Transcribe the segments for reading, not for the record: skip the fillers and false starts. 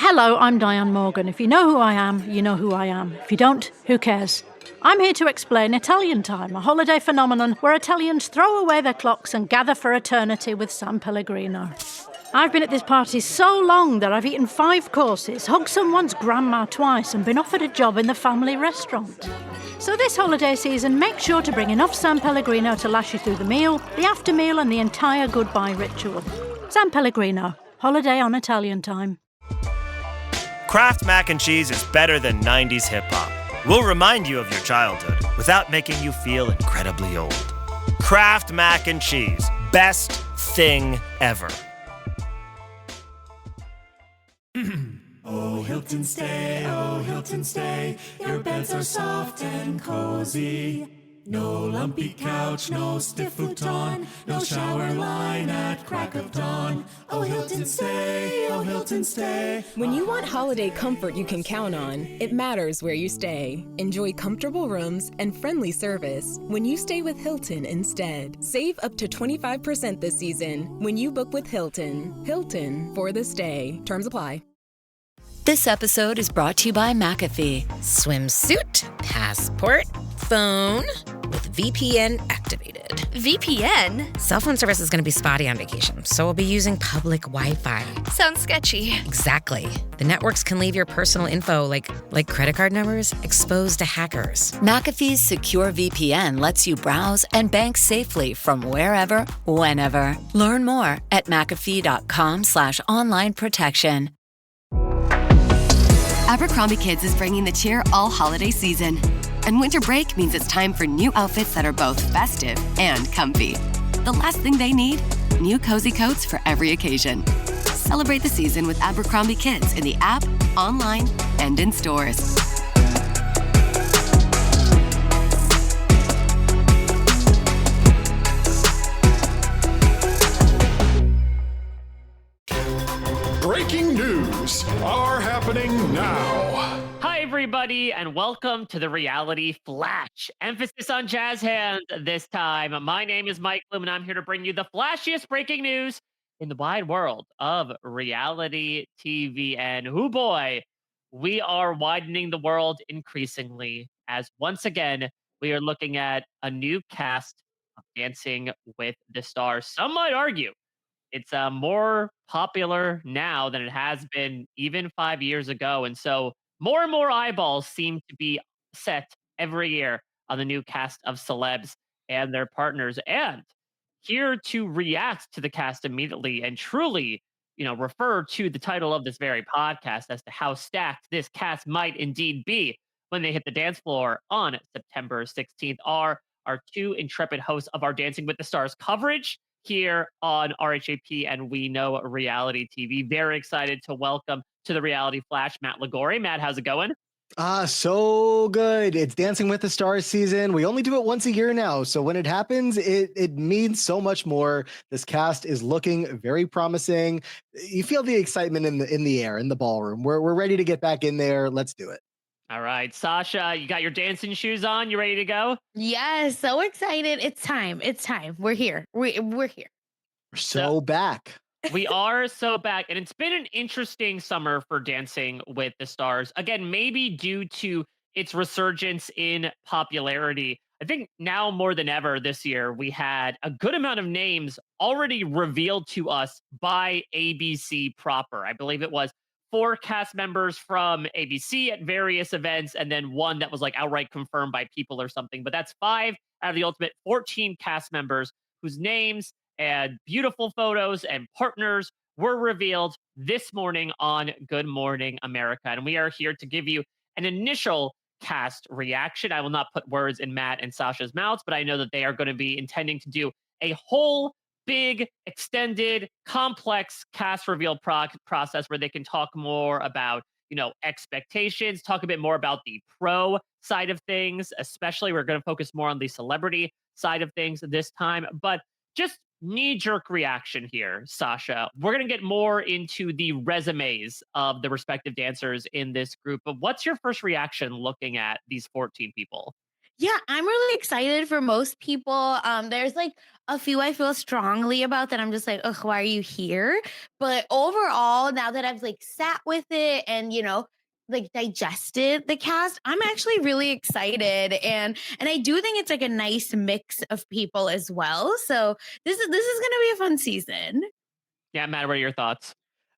Hello, I'm Diane Morgan. If you know who I am, you know who I am. If you don't, who cares? I'm here to explain Italian Time, a holiday phenomenon where Italians throw away their clocks and gather for eternity with San Pellegrino. I've been at this party so long that I've eaten 5 courses, hugged someone's grandma twice, and been offered a job in the family restaurant. So this holiday season, make sure to bring enough San Pellegrino to last you through the meal, the after meal, and the entire goodbye ritual. San Pellegrino, holiday on Italian Time. Kraft mac and cheese is better than 90s hip-hop. We'll remind you of your childhood without making you feel incredibly old. Kraft mac and cheese, best thing ever. Oh, Hilton stay, your beds are soft and cozy. No lumpy couch, no stiff futon, no shower line at crack of dawn. Oh, Hilton stay. When you want holiday comfort you can count on, it matters where you stay. Enjoy comfortable rooms and friendly service when you stay with Hilton instead. Save up to 25% this season when you book with Hilton. Hilton for the stay. Terms apply. This episode is brought to you by McAfee. Swimsuit, passport, phone, with VPN activated. VPN? Cell phone service is going to be spotty on vacation, so we'll be using public Wi-Fi. Sounds sketchy. Exactly. The networks can leave your personal info, like credit card numbers, exposed to hackers. McAfee's secure VPN lets you browse and bank safely from wherever, whenever. Learn more at McAfee.com/online protection. Abercrombie Kids is bringing the cheer all holiday season. And winter break means it's time for new outfits that are both festive and comfy. The last thing they need? New cozy coats for every occasion. Celebrate the season with Abercrombie Kids in the app, online, and in stores. Breaking news are happening now. Hi, everybody, and welcome to the Reality Flash. Emphasis on jazz hands this time. My name is Mike Bloom, and I'm here to bring you the flashiest breaking news in the wide world of reality TV. And oh boy, we are widening the world increasingly as once again we are looking at a new cast of Dancing with the Stars. Some might argue it's more popular now than it has been even 5 years ago. And so more and more eyeballs seem to be set every year on the new cast of celebs and their partners. And here to react to the cast immediately and truly, refer to the title of this very podcast as to how stacked this cast might indeed be when they hit the dance floor on September 16th are our 2 intrepid hosts of our Dancing with the Stars coverage here on RHAP and We Know Reality TV. Very excited to welcome to the Reality Flash, Matt Liguori. Matt, how's it going? So good. It's Dancing with the Stars season. We only do it once a year now. So when it happens, it means so much more. This cast is looking very promising. You feel the excitement in the air, in the ballroom. We're ready to get back in there. Let's do it. All right, Sasha, you got your dancing shoes on? You ready to go? Yes, so excited. It's time. We're here. We're here. We're so back. We are so back, and it's been an interesting summer for Dancing with the Stars. Again, maybe due to its resurgence in popularity. I think now more than ever this year, we had a good amount of names already revealed to us by ABC proper. I believe it was 4 cast members from ABC at various events, and then 1 that was like outright confirmed by People or something. But that's 5 out of the ultimate 14 cast members whose names and beautiful photos and partners were revealed this morning on Good Morning America. And we are here to give you an initial cast reaction. I will not put words in Matt and Sasha's mouths, but I know that they are going to be intending to do a whole big, extended, complex cast reveal process where they can talk more about, expectations, talk a bit more about the pro side of things, especially we're going to focus more on the celebrity side of things this time. But just knee-jerk reaction here, Sasha. We're going to get more into the resumes of the respective dancers in this group, but what's your first reaction looking at these 14 people? Yeah, I'm really excited for most people. There's like a few I feel strongly about that I'm just like, ugh, why are you here? But overall, now that I've like sat with it and like digested the cast, I'm actually really excited. And I do think it's like a nice mix of people as well. So this is gonna be a fun season. Yeah, Matt, what are your thoughts?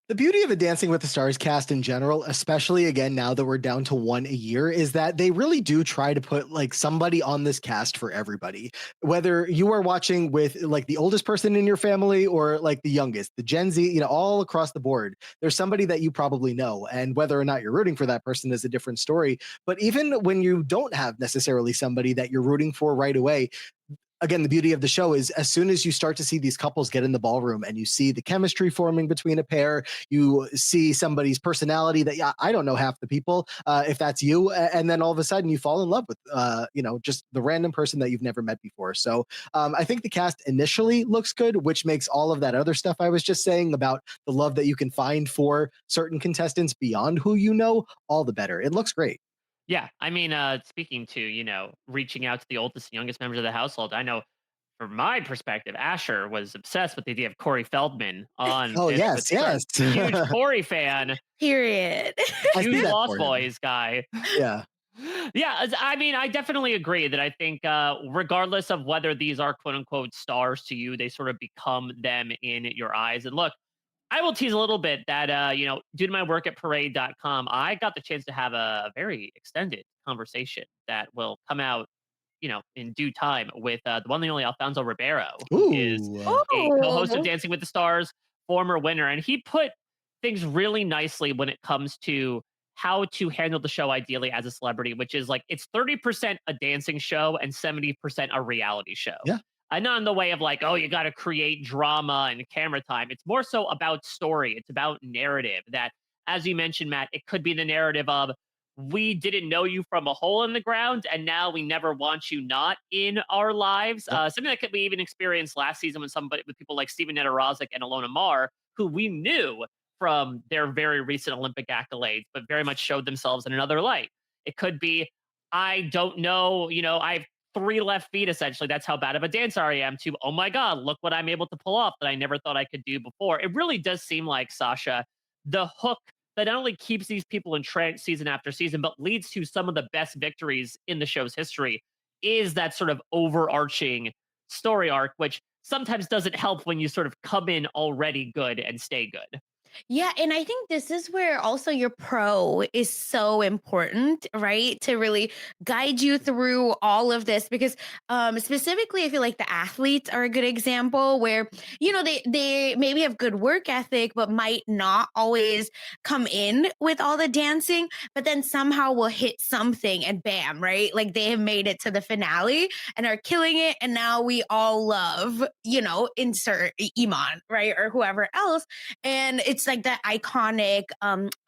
The beauty of a Dancing with the Stars cast in general, especially again now that we're down to one a year, is that they really do try to put like somebody on this cast for everybody. Whether you are watching with like the oldest person in your family or like the youngest, the Gen Z, all across the board, there's somebody that you probably know. And whether or not you're rooting for that person is a different story. But even when you don't have necessarily somebody that you're rooting for right away, again, the beauty of the show is as soon as you start to see these couples get in the ballroom and you see the chemistry forming between a pair, you see somebody's personality that, yeah, I don't know half the people, if that's you. And then all of a sudden you fall in love with, just the random person that you've never met before. So I think the cast initially looks good, which makes all of that other stuff I was just saying about the love that you can find for certain contestants beyond who you know, all the better. It looks great. Yeah, I mean, speaking to, reaching out to the oldest and youngest members of the household, I know from my perspective, Asher was obsessed with the idea of Corey Feldman on Oh, Dancing with yes, the Stars. yes. Huge Corey fan, Period. I see huge that Lost for him. Boys guy. Yeah. Yeah, I mean, I definitely agree that I think, regardless of whether these are quote unquote stars to you, they sort of become them in your eyes. And look, I will tease a little bit that, due to my work at parade.com, I got the chance to have a very extended conversation that will come out, in due time with the one and only Alfonso Ribeiro, who is Ooh. a co-host of Oh. Dancing with the Stars, former winner. And he put things really nicely when it comes to how to handle the show ideally as a celebrity, which is like it's 30% a dancing show and 70% a reality show. Yeah. And not in the way of like, oh, you got to create drama and camera time. It's more so about story. It's about narrative that, as you mentioned, Matt, it could be the narrative of we didn't know you from a hole in the ground, and now we never want you not in our lives. Something that we even experienced last season with people like Steven Nedorozic and Alona Mar, who we knew from their very recent Olympic accolades, but very much showed themselves in another light. It could be, I don't know, I have 3 left feet essentially. That's how bad of a dancer I am. To, oh my God, look what I'm able to pull off that I never thought I could do before. It really does seem like, Sasha, the hook that not only keeps these people entranced season after season, but leads to some of the best victories in the show's history is that sort of overarching story arc, which sometimes doesn't help when you sort of come in already good and stay good. Yeah, and I think this is where also your pro is so important, right? To really guide you through all of this because specifically I feel like the athletes are a good example where they maybe have good work ethic but might not always come in with all the dancing, but then somehow will hit something and bam, right? Like they have made it to the finale and are killing it and now we all love, insert Iman, right? Or whoever else. And it's like that iconic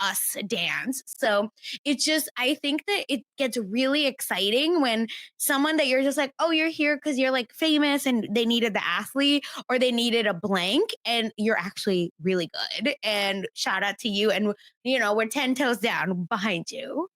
us dance. So it's just, I think that it gets really exciting when someone that you're just like, oh, you're here because you're like famous and they needed the athlete or they needed a blank and you're actually really good. And shout out to you. And, we're 10 toes down behind you.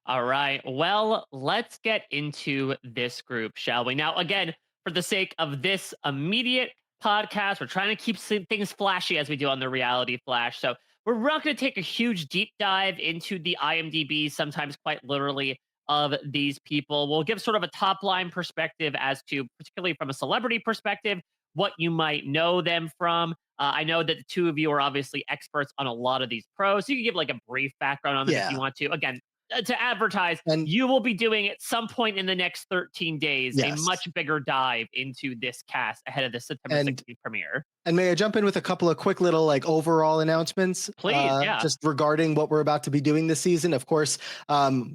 All right. Well, let's get into this group, shall we? Now, again, for the sake of this immediate podcast, we're trying to keep things flashy as we do on the Reality Flash. So we're not going to take a huge deep dive into the IMDb, sometimes quite literally, of these people. We'll give sort of a top line perspective as to, particularly from a celebrity perspective, what you might know them from. I know that the two of you are obviously experts on a lot of these pros. So you can give like a brief background on them if you want to. Again, to advertise, and you will be doing at some point in the next 13 days a much bigger dive into this cast ahead of the September 16th premiere. And may I jump in with a couple of quick little like overall announcements? Please, yeah. Just regarding what we're about to be doing this season. Of course,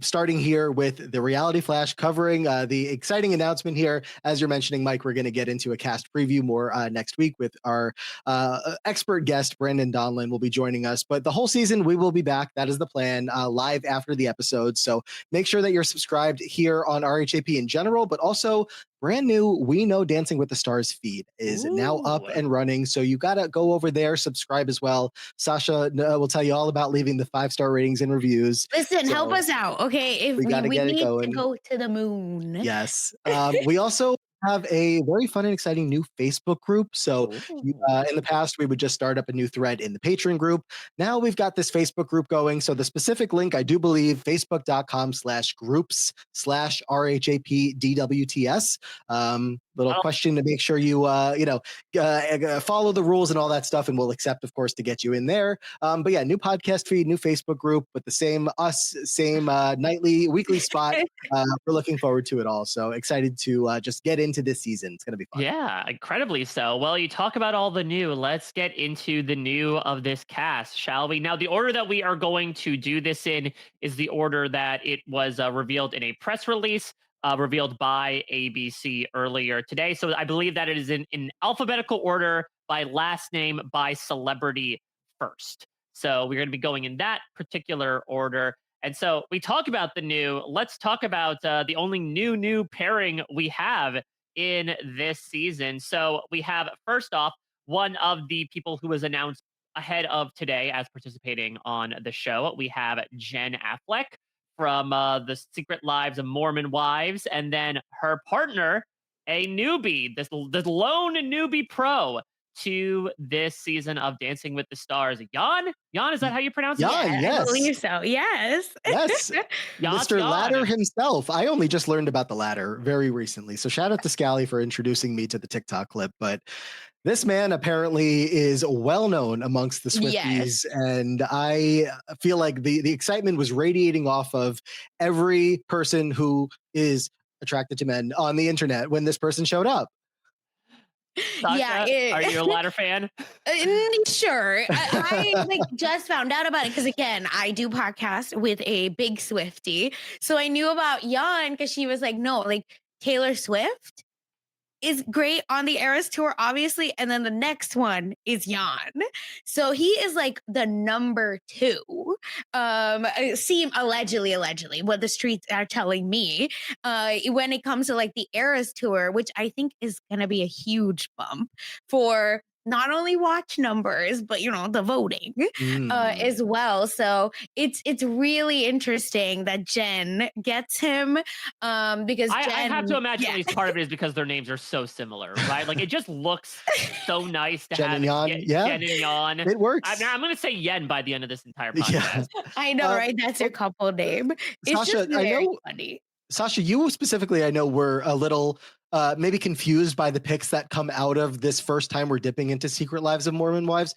starting here with the Reality Flash covering the exciting announcement here. As you're mentioning, Mike, we're going to get into a cast preview more next week with our expert guest, Brandon Donlin, will be joining us. But the whole season, we will be back. That is the plan, live after the episode. So make sure that you're subscribed here on RHAP in general, but also brand new We Know Dancing with the Stars feed is now up Ooh. and running. So you got to go over there, subscribe as well. Sasha will tell you all about leaving the 5-star ratings and reviews. Listen, So help us out, okay? If we got to we get it need to going. go to the moon. Yes. We also have a very fun and exciting new Facebook group. So in the past, we would just start up a new thread in the Patreon group. Now we've got this Facebook group going. So the specific link, I do believe, facebook.com/groups/RHAPDWTS. Little question to make sure you, follow the rules and all that stuff, and we'll accept, of course, to get you in there. But yeah, new podcast feed, new Facebook group with the same nightly, weekly spot. We're looking forward to it all. So excited to just get into this season. It's going to be fun. Yeah, incredibly so. Well, you talk about all the new. Let's get into the new of this cast, shall we? Now, the order that we are going to do this in is the order that it was revealed in a press release revealed by ABC earlier today. So I believe that it is in alphabetical order by last name, by celebrity first. So we're going to be going in that particular order. And so we talk about the new. Let's talk about the only new pairing we have in this season. So we have, first off, one of the people who was announced ahead of today as participating on the show. We have Jen Affleck from The Secret Lives of Mormon Wives, and then her partner, a newbie, this lone newbie pro to this season of Dancing with the Stars. Jan? Jan, is that how you pronounce it? Jan, yes. I believe so. Yes. Yes. Mr. Jan. Ladder himself. I only just learned about the ladder very recently. So shout out to Scally for introducing me to the TikTok clip. But this man apparently is well known amongst the Swifties. Yes. And I feel like the excitement was radiating off of every person who is attracted to men on the internet when this person showed up. Sasha, are you a Ladder fan? Sure. I like just found out about it because again, I do podcast with a big Swiftie. So I knew about Jan because she was like, no, like Taylor Swift is great on the Eras tour, obviously. And then the next one is Jan. So he is like the number 2. Allegedly, what the streets are telling me, when it comes to like the Eras tour, which I think is going to be a huge bump for not only watch numbers, but the voting as well. So it's really interesting that Jen gets him because I Jen, have to imagine at least part of it is because their names are so similar, right? Like it just looks so nice to Jen have and Jan. Yeah. Jen and Jan. It works. I'm going to say Yen by the end of this entire podcast. Yeah. I know, right? That's your couple name. It's Sasha, just very I know, funny. Sasha, you specifically, I know, were a little maybe confused by the picks that come out of this first time we're dipping into Secret Lives of Mormon Wives.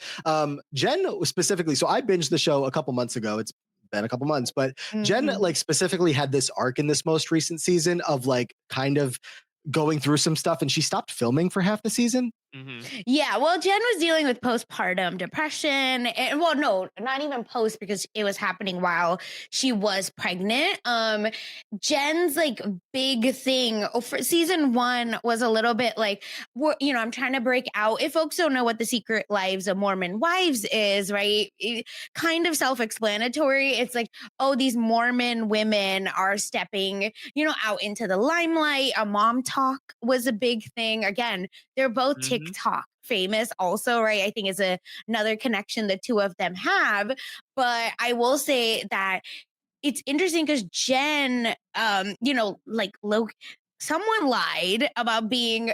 Jen specifically, so I binged the show a couple months ago. It's been a couple months, but Jen like specifically had this arc in this most recent season of like kind of going through some stuff, and she stopped filming for half the season. Yeah, well, Jen was dealing with postpartum depression. And, well, no, not even post because it was happening while she was pregnant. Jen's like big thing for season 1 was a little bit like, I'm trying to break out. If folks don't know what The Secret Lives of Mormon Wives is, right? Kind of self-explanatory. It's like, oh, these Mormon women are stepping, out into the limelight. A mom talk was a big thing. Again, they're both TikTok famous also, right? I think is another connection the two of them have. But I will say that it's interesting because Jen, someone lied about being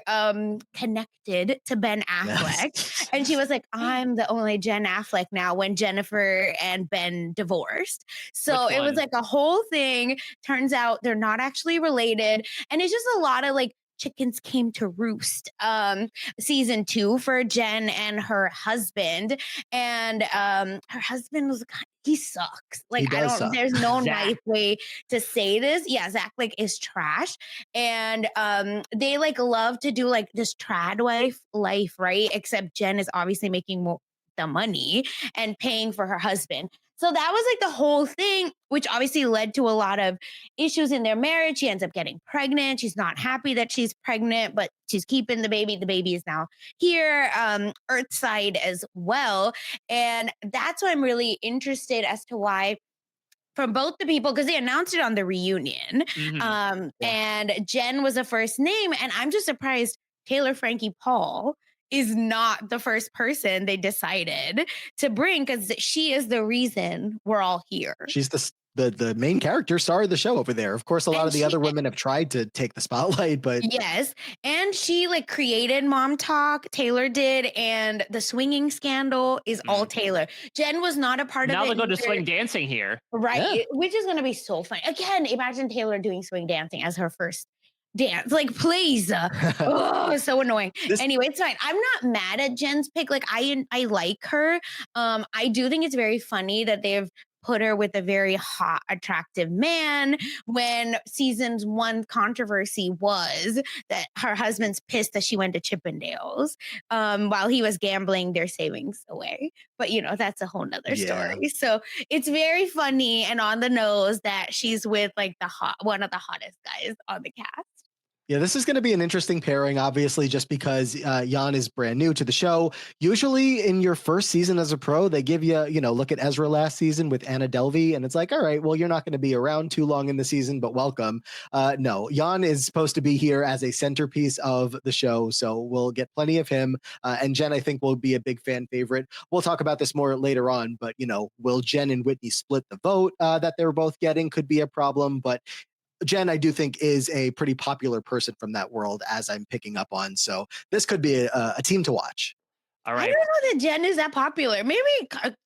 connected to Ben Affleck. Yes. And she was like, I'm the only Jen Affleck now when Jennifer and Ben divorced. So it was like a whole thing. Turns out they're not actually related. And it's just a lot of like chickens came to roost season 2 for Jen and her husband. And her husband was he sucks. Like there's no nice way to say this. Yeah, Zach like is trash. And they like love to do like this trad life, right? Except Jen is obviously making more the money and paying for her husband. So that was like the whole thing, which obviously led to a lot of issues in their marriage. She ends up getting pregnant. She's not happy that she's pregnant, but she's keeping the baby. The baby is now here, Earthside as well. And that's why I'm really interested as to why from both the people, because they announced it on the reunion. And Jen was the first name. And I'm just surprised Taylor Frankie Paul is not the first person they decided to bring, because she is the reason we're all here. She's the main character star of the show over there. Of course, a lot of the other women have tried to take the spotlight, but yes. And she like created Mom Talk, Taylor did, and the swinging scandal is all Taylor. Jen was not a part of it. Now they'll go to swing dancing here. Right. Which is going to be so fun. Again, imagine Taylor doing swing dancing as her first dance. Like, please. Oh, so annoying. Anyway, it's fine. I'm not mad at Jen's pick. Like, I like her. I do think it's very funny that they've put her with a very hot, attractive man, when season's one controversy was that her husband's pissed that she went to Chippendales while he was gambling their savings away. But, you know, that's a whole nother story. So it's very funny and on the nose that she's with like one of the hottest guys on the cast. Yeah, this is going to be an interesting pairing, obviously, just because Jan is brand new to the show. Usually in your first season as a pro, they give you, look at Ezra last season with Anna Delvey, and it's like, all right, well, you're not going to be around too long in the season, but welcome. No, Jan is supposed to be here as a centerpiece of the show, so we'll get plenty of him. And Jen, I think, will be a big fan favorite. We'll talk about this more later on, but, will Jen and Whitney split the vote that they're both getting? Could be a problem, but Jen, I do think, is a pretty popular person from that world, as I'm picking up on. So this could be a team to watch. All right. I don't know that Jen is that popular. Maybe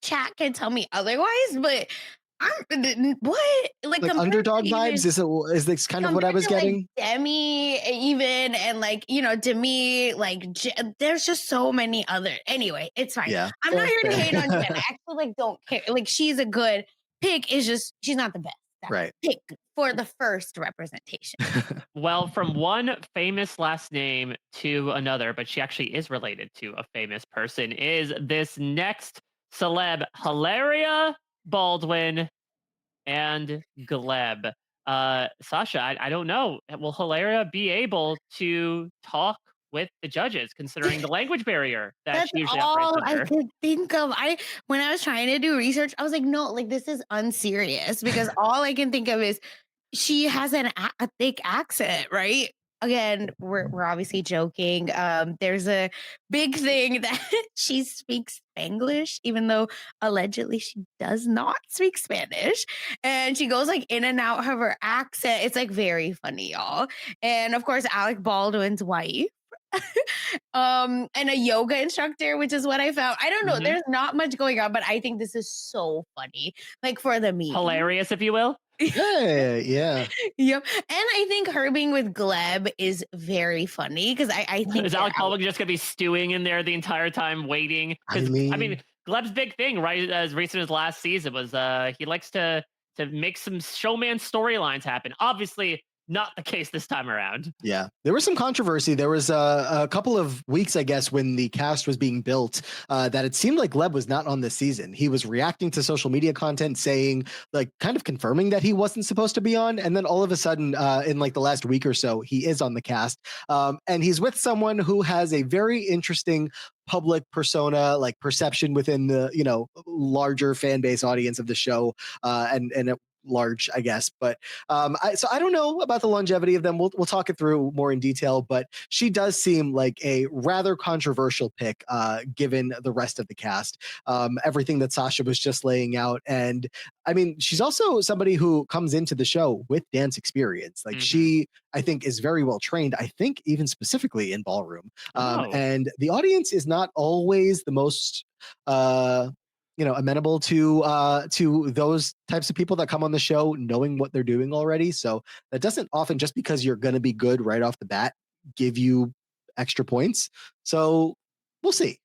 chat can tell me otherwise, but what? Like underdog vibes? Is this kind of what I was getting? Like Demi, even, and like, Demi, like there's just so many other. Anyway, it's fine. Yeah, I'm not here to hate on Jen. I actually don't care. Like, she's a good pick. It's just she's not the best. Right. Pick for the first representation. Well, from one famous last name to another, but she actually is related to a famous person, is this next celeb, Hilaria Baldwin and Gleb. Sasha, I don't know. Will Hilaria be able to talk with the judges, considering the language barrier that she usually operates under? I could think of. When I was trying to do research, I was like, no, like this is unserious, because all I can think of is she has a thick accent, right? Again, we're obviously joking. There's a big thing that she speaks Spanglish, even though allegedly she does not speak Spanish. And she goes like in and out of her accent. It's like very funny, y'all. And of course, Alec Baldwin's wife. And a yoga instructor, which is what I found. I don't know. There's not much going on, but I think this is so funny. Like, for the meme. Hilarious, if you will. Yeah. Yep. And I think her being with Gleb is very funny, because I think is Alec Baldwin just gonna be stewing in there the entire time waiting? I mean, Gleb's big thing, right, as recent as last season, was he likes to make some showman storylines happen. Obviously not the case this time around. Yeah, there was some controversy. There was a couple of weeks, I guess, when the cast was being built, that it seemed like Gleb was not on this season. He was reacting to social media content, saying, like, kind of confirming that he wasn't supposed to be on. And then all of a sudden, in like the last week or so, he is on the cast. And he's with someone who has a very interesting public persona, like perception within the, larger fan base audience of the show, and it large, I guess. But so I don't know about the longevity of them. We'll talk it through more in detail, but she does seem like a rather controversial pick, given the rest of the cast, everything that Sasha was just laying out. And I mean, she's also somebody who comes into the show with dance experience. Like she, I think, is very well trained. I think even specifically in ballroom. And the audience is not always the most, amenable to those types of people that come on the show knowing what they're doing already. So that doesn't often, just because you're going to be good right off the bat, give you extra points. So we'll see.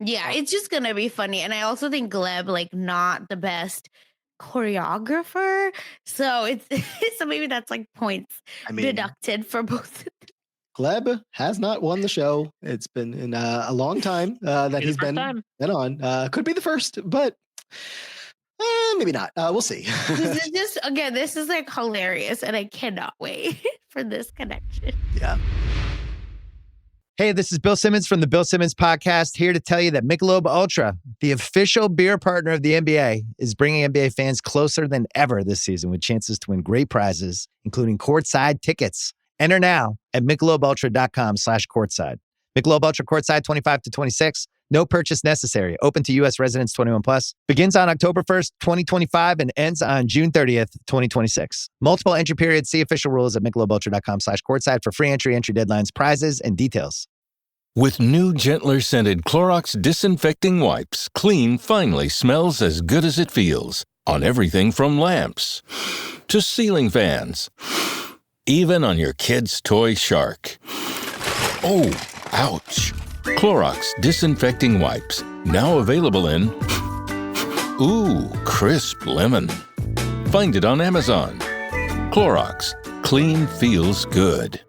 Yeah, it's just going to be funny. And I also think Gleb, like, not the best choreographer. So so maybe that's like points deducted for both. Gleb has not won the show. It's been in a long time that he's been on. Could be the first, but maybe not. We'll see. This is like hilarious, and I cannot wait for this connection. Yeah. Hey, this is Bill Simmons from the Bill Simmons Podcast, here to tell you that Michelob Ultra, the official beer partner of the NBA, is bringing NBA fans closer than ever this season with chances to win great prizes, including courtside tickets. Enter now at michelobultra.com/courtside. Michelob Ultra courtside 25 to 26. No purchase necessary. Open to U.S. residents 21 plus. Begins on October 1st, 2025 and ends on June 30th, 2026. Multiple entry periods. See official rules at michelobultra.com/courtside for free entry deadlines, prizes, and details. With new, gentler scented Clorox disinfecting wipes, clean finally smells as good as it feels. On everything from lamps to ceiling fans. Even on your kid's toy shark. Oh, ouch. Clorox disinfecting wipes. Now available in crisp lemon. Find it on Amazon. Clorox. Clean feels good.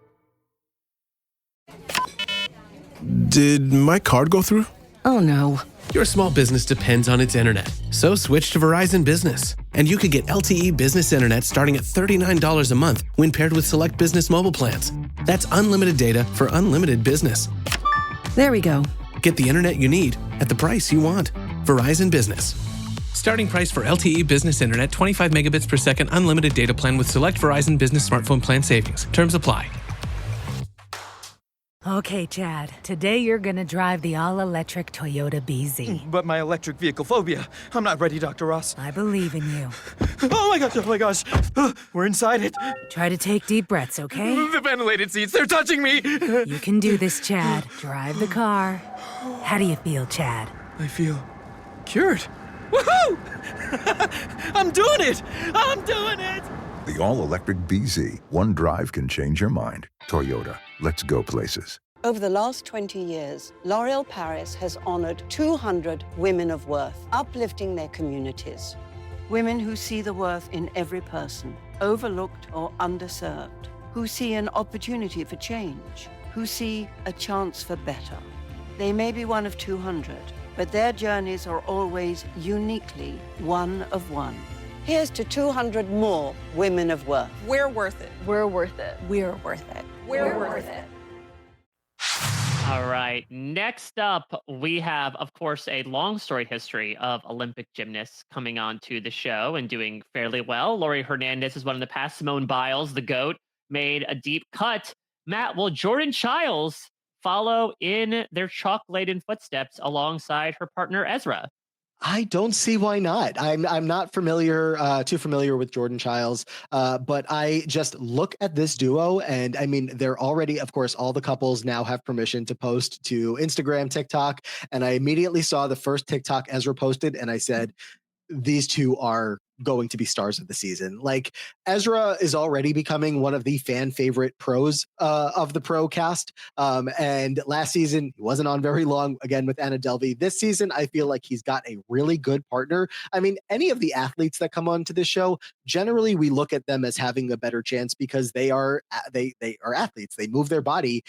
Did my card go through? Oh no. Your small business depends on its internet. So switch to Verizon Business. And you could get LTE business internet starting at $39 a month when paired with select business mobile plans. That's unlimited data for unlimited business. There we go. Get the internet you need at the price you want. Verizon Business. Starting price for LTE business internet 25 megabits per second unlimited data plan with select Verizon Business smartphone plan savings. Terms apply. Okay, Chad. Today you're gonna drive the all-electric Toyota BZ. But my electric vehicle phobia. I'm not ready, Dr. Ross. I believe in you. Oh my gosh. We're inside it. Try to take deep breaths, okay? The ventilated seats, they're touching me. You can do this, Chad. Drive the car. How do you feel, Chad? I feel cured. Woohoo! I'm doing it! The all-electric BZ. One drive can change your mind. Toyota. Let's go places. Over the last 20 years, L'Oréal Paris has honored 200 women of worth, uplifting their communities. Women who see the worth in every person, overlooked or underserved, who see an opportunity for change, who see a chance for better. They may be one of 200, but their journeys are always uniquely one of one. Here's to 200 more women of worth. We're worth it. We're worth it. We're worth it. We're worth it. All right. Next up, we have, of course, a long storied history of Olympic gymnasts coming on to the show and doing fairly well. Laurie Hernandez is one of the past. Simone Biles, the GOAT, made a deep cut. Matt, will Jordan Chiles follow in their chalk-laden footsteps alongside her partner Ezra? I don't see why not. I'm not too familiar with Jordan Chiles, but I just look at this duo, and I mean, they're already, of course, all the couples now have permission to post to Instagram, TikTok, and I immediately saw the first TikTok Ezra posted, and I said, these two are going to be stars of the season. Like, Ezra is already becoming one of the fan favorite pros of the pro cast. And last season, he wasn't on very long, again, with Anna Delvey. This season, I feel like he's got a really good partner. I mean, any of the athletes that come onto this show, generally we look at them as having a better chance because they are athletes. They move their body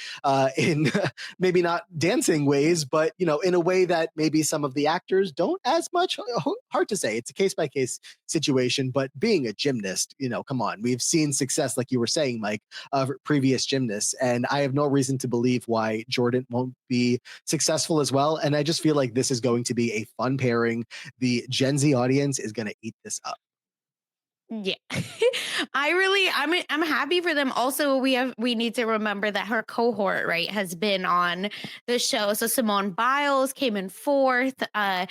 in maybe not dancing ways, but, you know, in a way that maybe some of the actors don't as much. Hard to say. It's a case-by-case situation, but being a gymnast, you know, come on, we've seen success, like you were saying, Mike, of previous gymnasts, and I have no reason to believe why Jordan won't be successful as well. And I just feel like this is going to be a fun pairing. The Gen Z audience is going to eat this up. Yeah. I'm happy for them. Also, we need to remember that her cohort, right, has been on the show. So Simone Biles came in fourth, and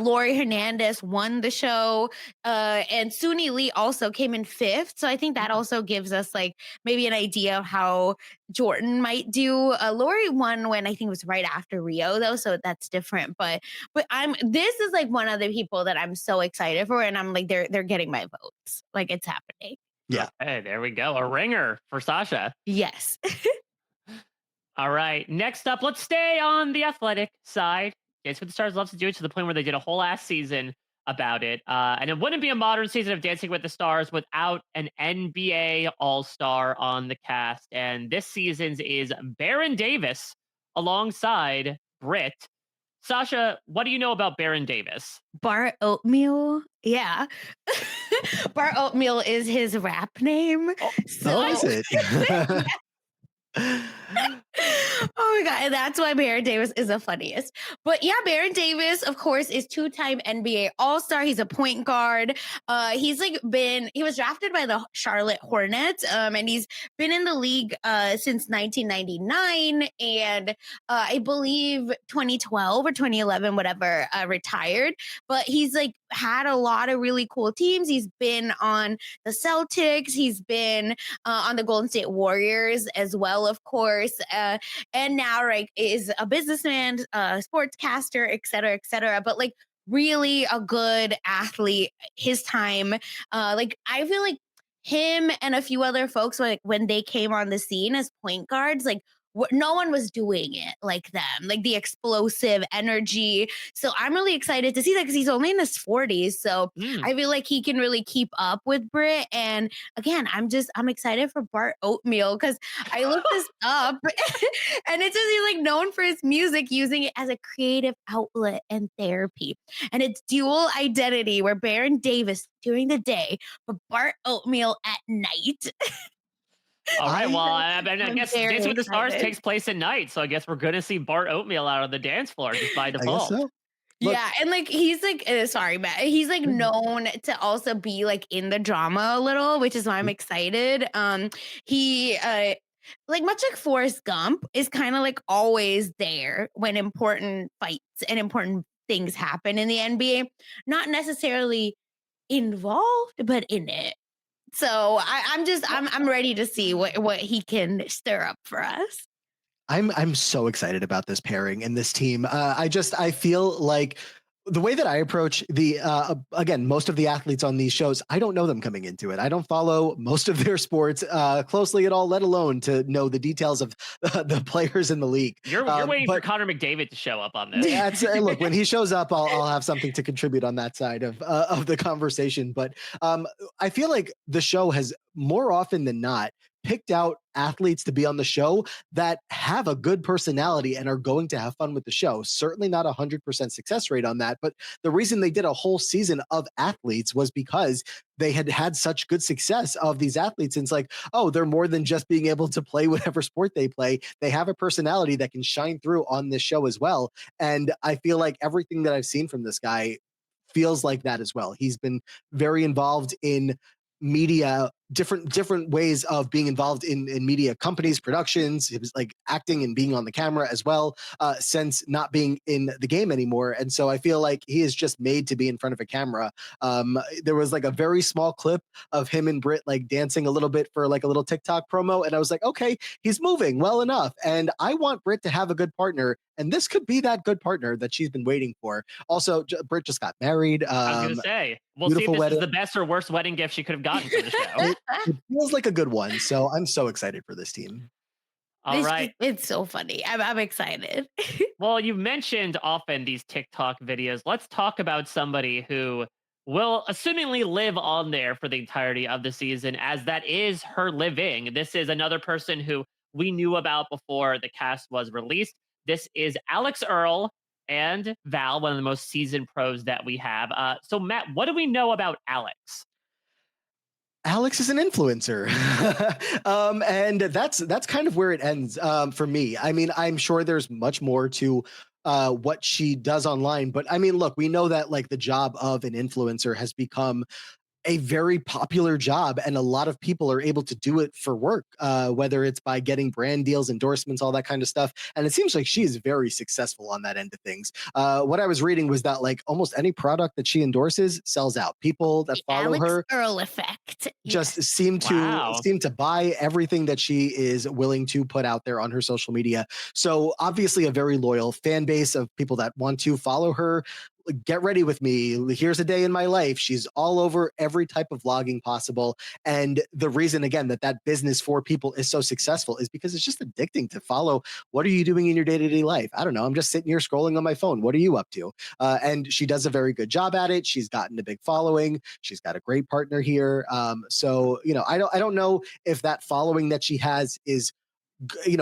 Laurie Hernandez won the show, and Suni Lee also came in fifth. So I think that also gives us like maybe an idea of how Jordan might do. Laurie won when I think it was right after Rio, though, so that's different. But this is like one of the people that I'm so excited for, and I'm like they're getting my votes. Like, it's happening. Yeah. Hey, there we go. A ringer for Sasha. Yes. All right. Next up, let's stay on the athletic side. Dance with the Stars loves to do it to the point where they did a whole ass season about it. And it wouldn't be a modern season of Dancing with the Stars without an NBA All-Star on the cast. And this season's is Baron Davis alongside Britt. Sasha, what do you know about Baron Davis? Bar Oatmeal. Yeah. Bar Oatmeal is his rap name. Is it? Oh my God. And that's why Baron Davis is the funniest. But yeah, Baron Davis, of course, is two-time NBA All-Star. He's a point guard. He was drafted by the Charlotte Hornets. And he's been in the league since 1999. And I believe 2012 or 2011, whatever, retired. But he's had a lot of really cool teams. He's been on the Celtics. He's been on the Golden State Warriors as well, of course. And now is a businessman, sportscaster, et cetera, et cetera. But really a good athlete. His time, I feel like him and a few other folks, when they came on the scene as point guards, no one was doing it like them, the explosive energy. So I'm really excited to see that because he's only in his 40s. So I feel like he can really keep up with Britt. And again, I'm excited for Bart Oatmeal because I looked this up and it says he's known for his music, using it as a creative outlet and therapy. And it's dual identity where Baron Davis during the day, but Bart Oatmeal at night. All right. Well, I guess very Dancing with the Stars excited. takes place at night, so I guess we're going to see Bart Oatmeal out on the dance floor just by default. so. Yeah, and he's sorry, Matt. He's known to also be in the drama a little, which is why I'm excited. He much like Forrest Gump is kind of always there when important fights and important things happen in the NBA. Not necessarily involved, but in it. So I'm ready to see what he can stir up for us. I'm so excited about this pairing and this team. I feel like the way that I approach again, most of the athletes on these shows, I don't know them coming into it. I don't follow most of their sports closely at all, let alone to know the details of the players in the league. You're waiting for Connor McDavid to show up on this. Look, when he shows up, I'll have something to contribute on that side of the conversation. But I feel like the show has more often than not picked out athletes to be on the show that have a good personality and are going to have fun with the show. Certainly not 100% success rate on that, but the reason they did a whole season of athletes was because they had such good success of these athletes. And it's they're more than just being able to play whatever sport they play. They have a personality that can shine through on this show as well. And I feel like everything that I've seen from this guy feels like that as well. He's been very involved in media, different ways of being involved in media companies, productions. He was acting and being on the camera as well, since not being in the game anymore. And so I feel like he is just made to be in front of a camera. There was a very small clip of him and Britt dancing a little bit for a little TikTok promo. And I was okay, he's moving well enough. And I want Britt to have a good partner. And this could be that good partner that she's been waiting for. Also, Britt just got married. I was going to say, we'll see if this is the best or worst wedding gift she could have gotten for the show. It feels like a good one. So I'm so excited for this team. All right. It's so funny. I'm excited. Well, you mentioned often these TikTok videos. Let's talk about somebody who will assumingly live on there for the entirety of the season, as that is her living. This is another person who we knew about before the cast was released. This is Alex Earl and Val, one of the most seasoned pros that we have. So, Matt, what do we know about Alex? Alex is an influencer. And that's kind of where it ends for me. I mean, I'm sure there's much more to what she does online, but I mean, look, we know that the job of an influencer has become a very popular job, and a lot of people are able to do it for work, whether it's by getting brand deals, endorsements, all that kind of stuff. And it seems like she is very successful on that end of things. What I was reading was that almost any product that she endorses sells out. People that follow Alex her Earl effect just seem to buy everything that she is willing to put out there on her social media. So obviously a very loyal fan base of people that want to follow her. Get ready with me. Here's a day in my life. She's all over every type of vlogging possible. And the reason, again, that business for people is so successful is because it's just addicting to follow. What are you doing in your day-to-day life? I don't know. I'm just sitting here scrolling on my phone. What are you up to? And she does a very good job at it. She's gotten a big following. She's got a great partner here. So, I don't know if that following that she has is,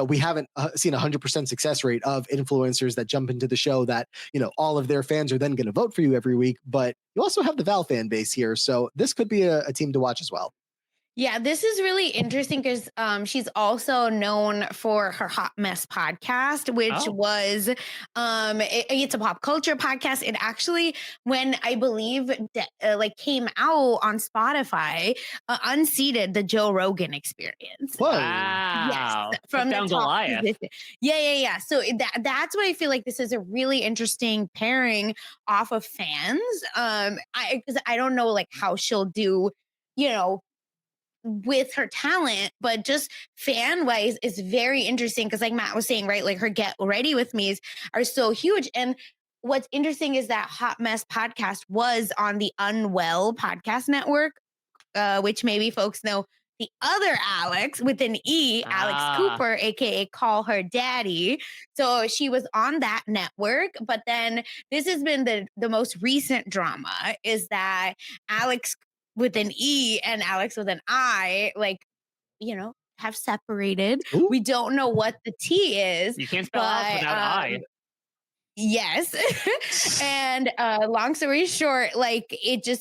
we haven't seen 100% success rate of influencers that jump into the show that, all of their fans are then going to vote for you every week. But you also have the Val fan base here. So this could be a team to watch as well. Yeah, this is really interesting because she's also known for her Hot Mess podcast, which was it's a pop culture podcast. It actually, when I believe came out on Spotify, unseated the Joe Rogan Experience. Whoa. Wow. Yes, from the down top Goliath. position. Yeah. So that's why I feel like this is a really interesting pairing off of fans. Because I don't know like how she'll do, you know, with her talent, but just fan wise is very interesting because like Matt was saying, right, like her Get Ready With Me's are so huge. And what's interesting is that Hot Mess podcast was on the Unwell podcast network, which maybe folks know the other Alex with an E, Alex Cooper, aka Call Her Daddy. So she was on that network, but then this has been the most recent drama is that Alex with an E and Alex with an I, like, have separated. Ooh. We don't know what the T is. You can't spell out without I. Yes. And long story short, like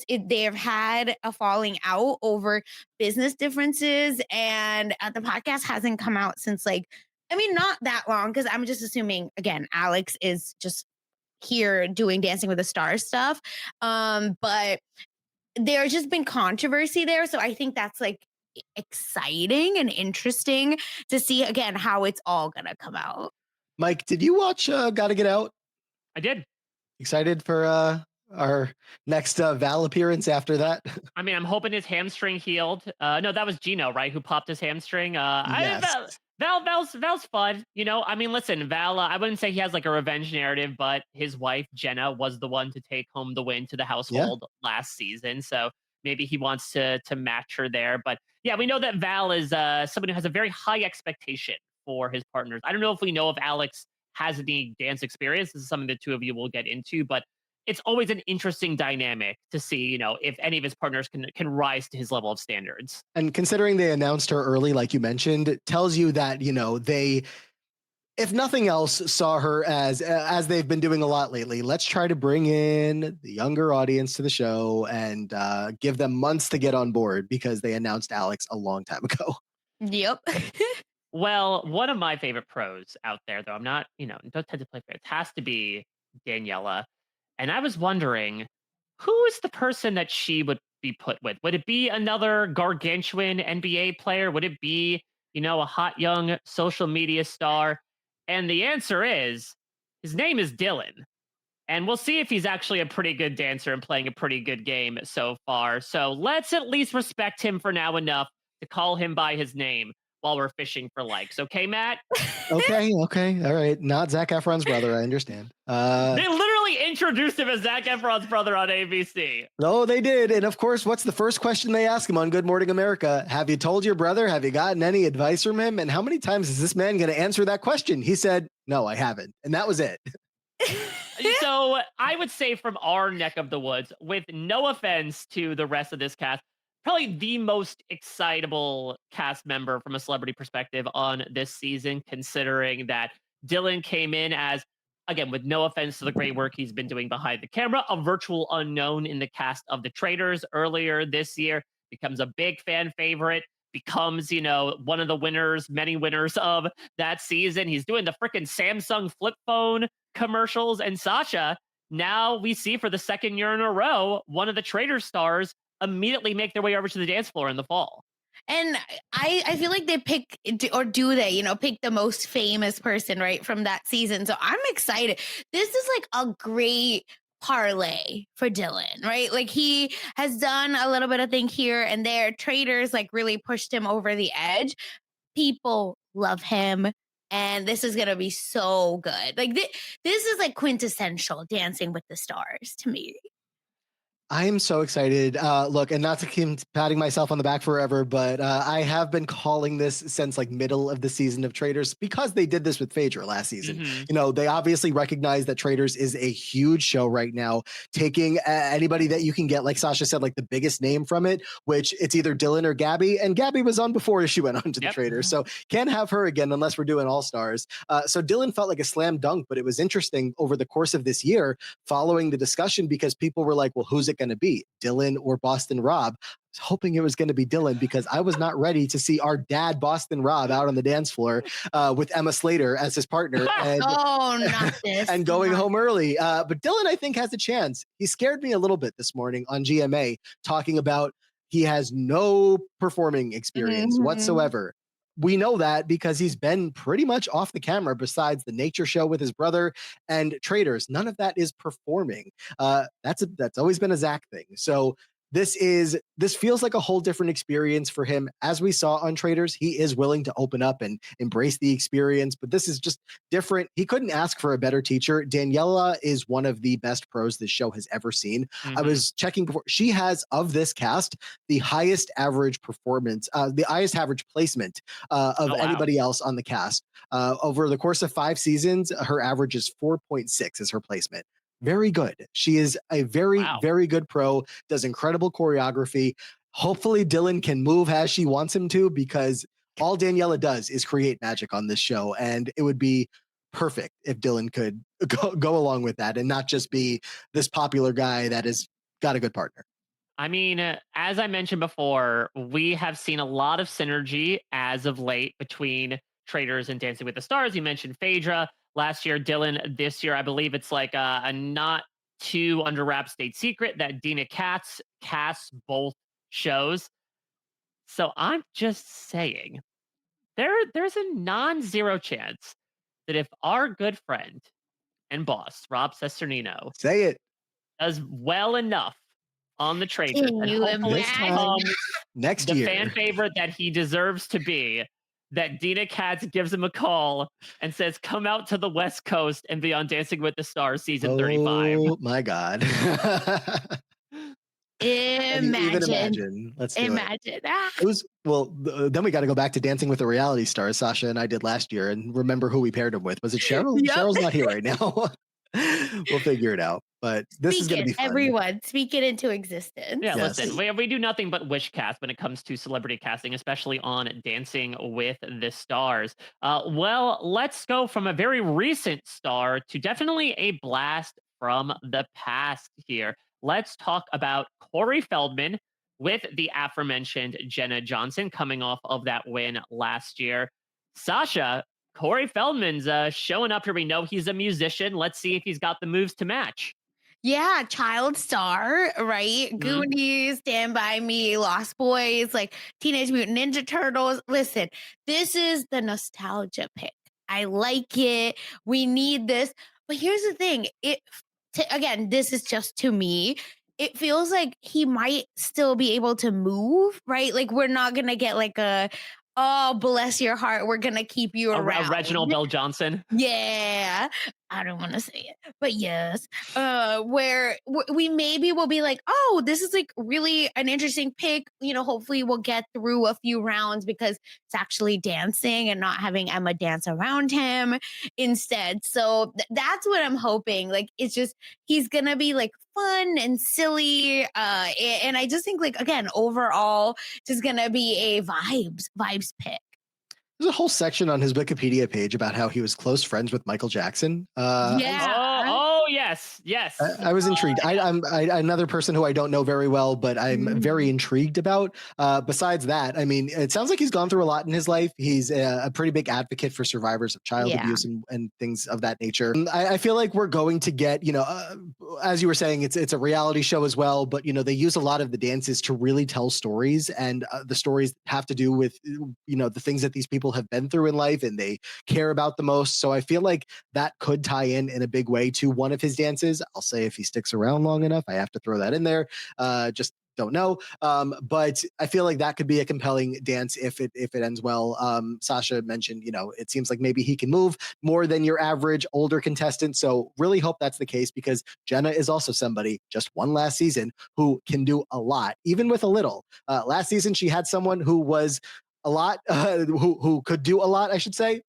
they've had a falling out over business differences, and the podcast hasn't come out since not that long, because I'm just assuming again, Alex is just here doing Dancing with the Stars stuff. But there's just been controversy there. So I think that's like exciting and interesting to see again how it's all gonna come out. Mike, did you watch Gotta Get Out? I did. Excited for our next Val appearance after that? I mean, I'm hoping his hamstring healed. No, that was Gino, right? Who popped his hamstring. Yes. Val's fun. I mean, listen, Val, I wouldn't say he has like a revenge narrative, but his wife, Jenna, was the one to take home the win to the household last season. So maybe he wants to match her there. But yeah, we know that Val is someone who has a very high expectation for his partners. I don't know if we know if Alex has any dance experience. This is something the two of you will get into, but it's always an interesting dynamic to see, if any of his partners can rise to his level of standards. And considering they announced her early, like you mentioned, it tells you that, they, if nothing else, saw her as they've been doing a lot lately. Let's try to bring in the younger audience to the show and give them months to get on board, because they announced Alex a long time ago. Yep. Well, one of my favorite pros out there, though, I'm not, don't tend to play favorites, has to be Daniela. And I was wondering, who is the person that she would be put with? Would it be another gargantuan NBA player? Would it be, a hot young social media star? And the answer is, his name is Dylan. And we'll see if he's actually a pretty good dancer and playing a pretty good game so far. So let's at least respect him for now enough to call him by his name while we're fishing for likes. Okay, Matt? Okay. All right. Not Zac Efron's brother. I understand. They literally introduced him as Zac Efron's brother on ABC. No, they did. And of course, what's the first question they ask him on Good Morning America? Have you told your brother? Have you gotten any advice from him? And how many times is this man going to answer that question? He said, no, I haven't. And that was it. So I would say from our neck of the woods, with no offense to the rest of this cast, probably the most excitable cast member from a celebrity perspective on this season, considering that Dylan came in as, again, with no offense to the great work he's been doing behind the camera, a virtual unknown in the cast of The Traitors earlier this year, becomes a big fan favorite, becomes, one of the winners, many winners of that season. He's doing the freaking Samsung flip phone commercials. And Sasha, now we see for the second year in a row, one of the Traitors stars immediately make their way over to the dance floor in the fall. And I feel like they pick, or do they, pick the most famous person, right, from that season. So I'm excited. This is like a great parlay for Dylan, right? Like he has done a little bit of thing here and there. Traitors like really pushed him over the edge. People love him. And this is going to be so good. Like this is like quintessential Dancing with the Stars to me. I am so excited. Look, and not to keep patting myself on the back forever, but I have been calling this since like middle of the season of Traitors, because they did this with Phaedra last season. Mm-hmm. They obviously recognize that Traitors is a huge show right now, taking anybody that you can get, like Sasha said, like the biggest name from it, which it's either Dylan or Gabby. And Gabby was on before she went on to the Traitors. So can't have her again unless we're doing All Stars. So Dylan felt like a slam dunk, but it was interesting over the course of this year following the discussion, because people were like, well, who's it it going to be? Dylan or Boston Rob? I was hoping it was going to be Dylan because I was not ready to see our dad, Boston Rob, out on the dance floor with Emma Slater as his partner and, not this. and going home early. But Dylan, I think, has a chance. He scared me a little bit this morning on GMA, talking about he has no performing experience whatsoever. We know that because he's been pretty much off the camera besides the nature show with his brother and Traders. None of that is performing. That's always been a Zach thing. So this feels like a whole different experience for him. As we saw on Traders, he is willing to open up and embrace the experience, but this is just different. He couldn't ask for a better teacher. Daniela is one of the best pros this show has ever seen. I was checking before. She has, of this cast, the highest average performance, the highest average placement of anybody else on the cast. Over the course of 5 seasons, her average is 4.6 is her placement. Very good. She is a very, very good pro, does incredible choreography. Hopefully Dylan can move as she wants him to, because all Daniela does is create magic on this show. And it would be perfect if Dylan could go along with that and not just be this popular guy that has got a good partner. I mean, as I mentioned before, we have seen a lot of synergy as of late between Traders and Dancing with the Stars. You mentioned Phaedra last year, Dylan this year. I believe it's like a not too under wrap state secret that Dina Katz casts both shows. So I'm just saying, there's a non-zero chance that if our good friend and boss, Rob Cesternino, say it, does well enough on the Traders, Can you imagine? Next the year, fan favorite that he deserves to be, that Dina Katz gives him a call and says, come out to the West Coast and be on Dancing with the Stars season 35. Oh my God. Imagine. Even imagine. Let's do Imagine. it. Then we got to go back to Dancing with the Reality Stars, Sasha and I did last year, and remember who we paired him with. Was it Cheryl? Yep. Cheryl's not here right now. We'll figure it out. But this is going to be fun. Everyone, speak it into existence. Yeah, listen, we do nothing but wish cast when it comes to celebrity casting, especially on Dancing with the Stars. Well, let's go from a very recent star to definitely a blast from the past here. Let's talk about Corey Feldman with the aforementioned Jenna Johnson coming off of that win last year. Sasha, Corey Feldman's showing up here. We know he's a musician. Let's see if he's got the moves to match. Yeah, child star, right? Goonies, Stand By Me, Lost Boys, like Teenage Mutant Ninja Turtles. Listen, this is the nostalgia pick. I like it. We need this. But here's the thing. Again, this is just to me. It feels like he might still be able to move, right? Like we're not going to get like oh, bless your heart, we're going to keep you around. A Reginald Bell Johnson. Yeah. I don't want to say it, but yes. Where we maybe will be like, oh, this is like really an interesting pick. You know, hopefully we'll get through a few rounds because it's actually dancing and not having Emma dance around him instead. So that's what I'm hoping. Like, it's just, he's going to be like fun and silly. And I just think like, again, overall, just going to be a vibes pick. There's a whole section on his Wikipedia page about how he was close friends with Michael Jackson. Yes. I was intrigued. I'm another person who I don't know very well, but I'm very intrigued about. Besides that, I mean, it sounds like he's gone through a lot in his life. He's a pretty big advocate for survivors of child abuse and things of that nature. I feel like we're going to get, as you were saying, it's a reality show as well, but they use a lot of the dances to really tell stories, and the stories have to do with the things that these people have been through in life and they care about the most. So I feel like that could tie in a big way to one of his dances. I'll say if he sticks around long enough, I have to throw that in there. Just don't know. But I feel like that could be a compelling dance if it ends well. Sasha mentioned, it seems like maybe he can move more than your average older contestant. So really hope that's the case, because Jenna is also somebody, just one last season, who can do a lot, even with a little. Last season, she had someone who was a lot, who could do a lot, I should say.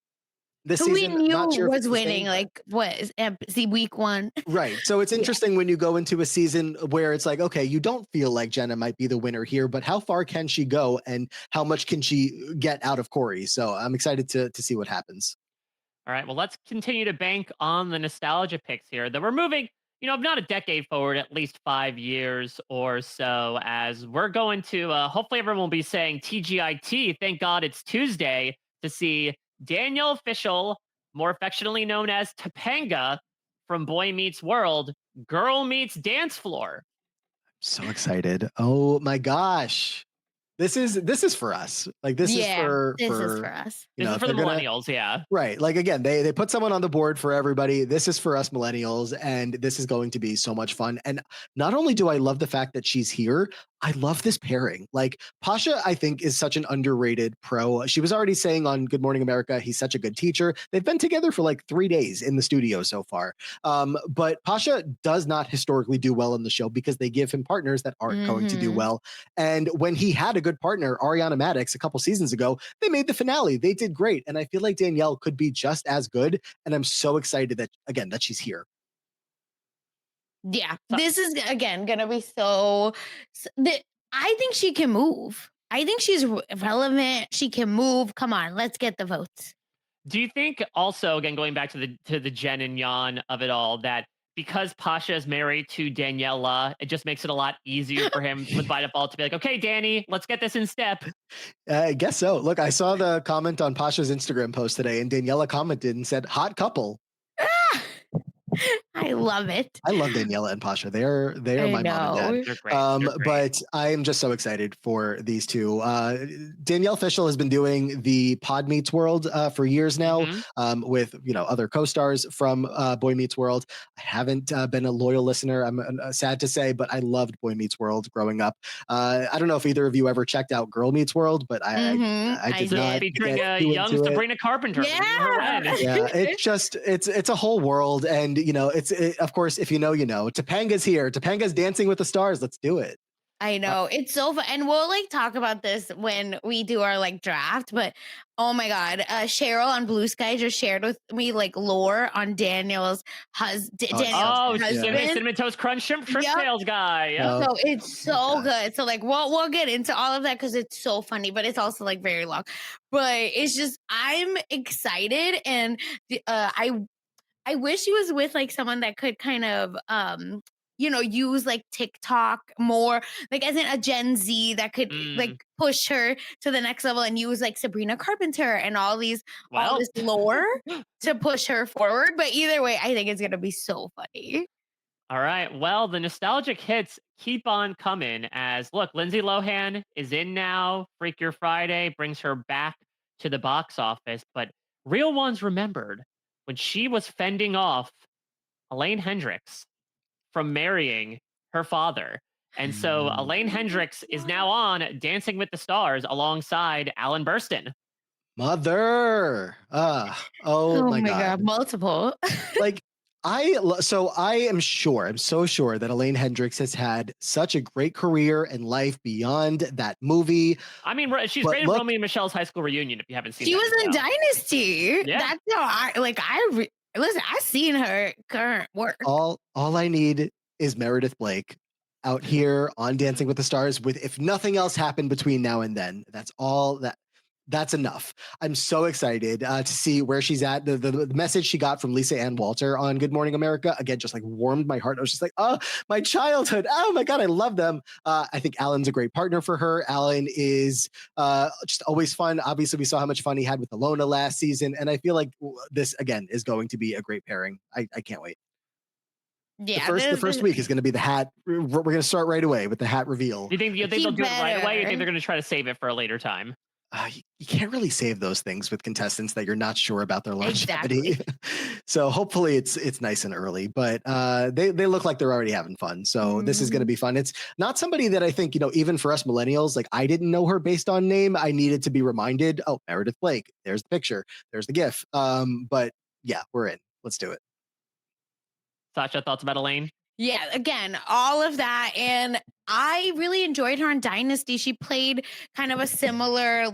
This who season, we knew not sure was winning, like what is week 1? Right. So it's interesting when you go into a season where it's like, okay, you don't feel like Jenna might be the winner here, but how far can she go and how much can she get out of Corey? So I'm excited to see what happens. All right. Well, let's continue to bank on the nostalgia picks here. Then we're moving not a decade forward, at least 5 years or so, as we're going to, hopefully everyone will be saying TGIT, thank God it's Tuesday, to see Danielle Fishel, more affectionately known as Topanga from Boy Meets World, Girl Meets Dance Floor. So excited. Oh my gosh. This is for us. Like this is for this is for us. This is if for the they're gonna millennials, yeah. right. Like again, they put someone on the board for everybody. This is for us millennials, and this is going to be so much fun. And not only do I love the fact that she's here, I love this pairing. Like Pasha, I think, is such an underrated pro. She was already saying on Good Morning America, he's such a good teacher. They've been together for like 3 days in the studio so far. But Pasha does not historically do well in the show because they give him partners that aren't going to do well. And when he had a good partner, Ariana Madix, a couple seasons ago, they made the finale. They did great. And I feel like Danielle could be just as good. And I'm so excited that she's here. Yeah, this is again gonna be I think she can move. I think she's relevant. She can move. Come on, let's get the votes. Do you think also, again, going back to the Jen and Jan of it all, that because Pasha is married to Daniela, it just makes it a lot easier for him with By Default to be like, okay, Danny, let's get this in step. I guess so. Look, I saw the comment on Pasha's Instagram post today, and Daniela commented and said, "Hot couple." I love it. I love Daniela and Pasha. They're my mom and dad. They're great. They're great. But I am just so excited for these two. Danielle Fishel has been doing the Pod Meets World for years now, with other co-stars from Boy Meets World. I haven't been a loyal listener. I'm sad to say, but I loved Boy Meets World growing up. I don't know if either of you ever checked out Girl Meets World, but I did not. Featuring young Sabrina Carpenter. Yeah, it's a whole world, and of course, if you know, Topanga's here. Topanga's Dancing with the Stars. Let's do it. I know it's so fun, and we'll talk about this when we do our draft. But oh my god, Cheryl on Blue Sky just shared with me lore on Daniel's husband. Cinnamon Toast Crunch shrimp tails guy. Yep. So it's so good. So we'll get into all of that because it's so funny, but it's also very long. But it's just I'm excited, and I wish he was with someone that could kind of use TikTok more, as in a Gen Z that could push her to the next level and use Sabrina Carpenter and all this lore to push her forward. But either way, I think it's gonna be so funny. All right. Well, the nostalgic hits keep on coming as Lindsay Lohan is in now. Freak Your Friday brings her back to the box office, but real ones remembered when she was fending off Elaine Hendricks from marrying her father. And so Elaine Hendricks is now on Dancing with the Stars alongside Alan Burstyn. Mother. Oh my God. Multiple. I'm so sure that Elaine Hendricks has had such a great career and life beyond that movie. I mean, she's great in Romeo and Michelle's high school reunion, if you haven't seen it. She was in Dynasty. Yeah. That's how listen, I've seen her current work. All I need is Meredith Blake out here on Dancing with the Stars with, if nothing else happened between now and then. That's enough. I'm so excited to see where she's at. The message she got from Lisa Ann Walter on Good Morning America, again, just warmed my heart. I was just oh, my childhood. Oh my God, I love them. I think Alan's a great partner for her. Alan is just always fun. Obviously, we saw how much fun he had with Alona last season. And I feel like this, again, is going to be a great pairing. I can't wait. Yeah, the first week is going to be the hat. We're going to start right away with the hat reveal. You think they'll do it right away? Or you think they're going to try to save it for a later time? You can't really save those things with contestants that you're not sure about their longevity. Exactly. So hopefully it's nice and early, but they look like they're already having fun. So this is going to be fun. It's not somebody that I think, even for us millennials, I didn't know her based on name. I needed to be reminded, oh, Meredith Blake, there's the picture, there's the GIF. But yeah, we're in. Let's do it. Sasha, thoughts about Elaine? Yeah, again, all of that. And I really enjoyed her on Dynasty. She played kind of a similar,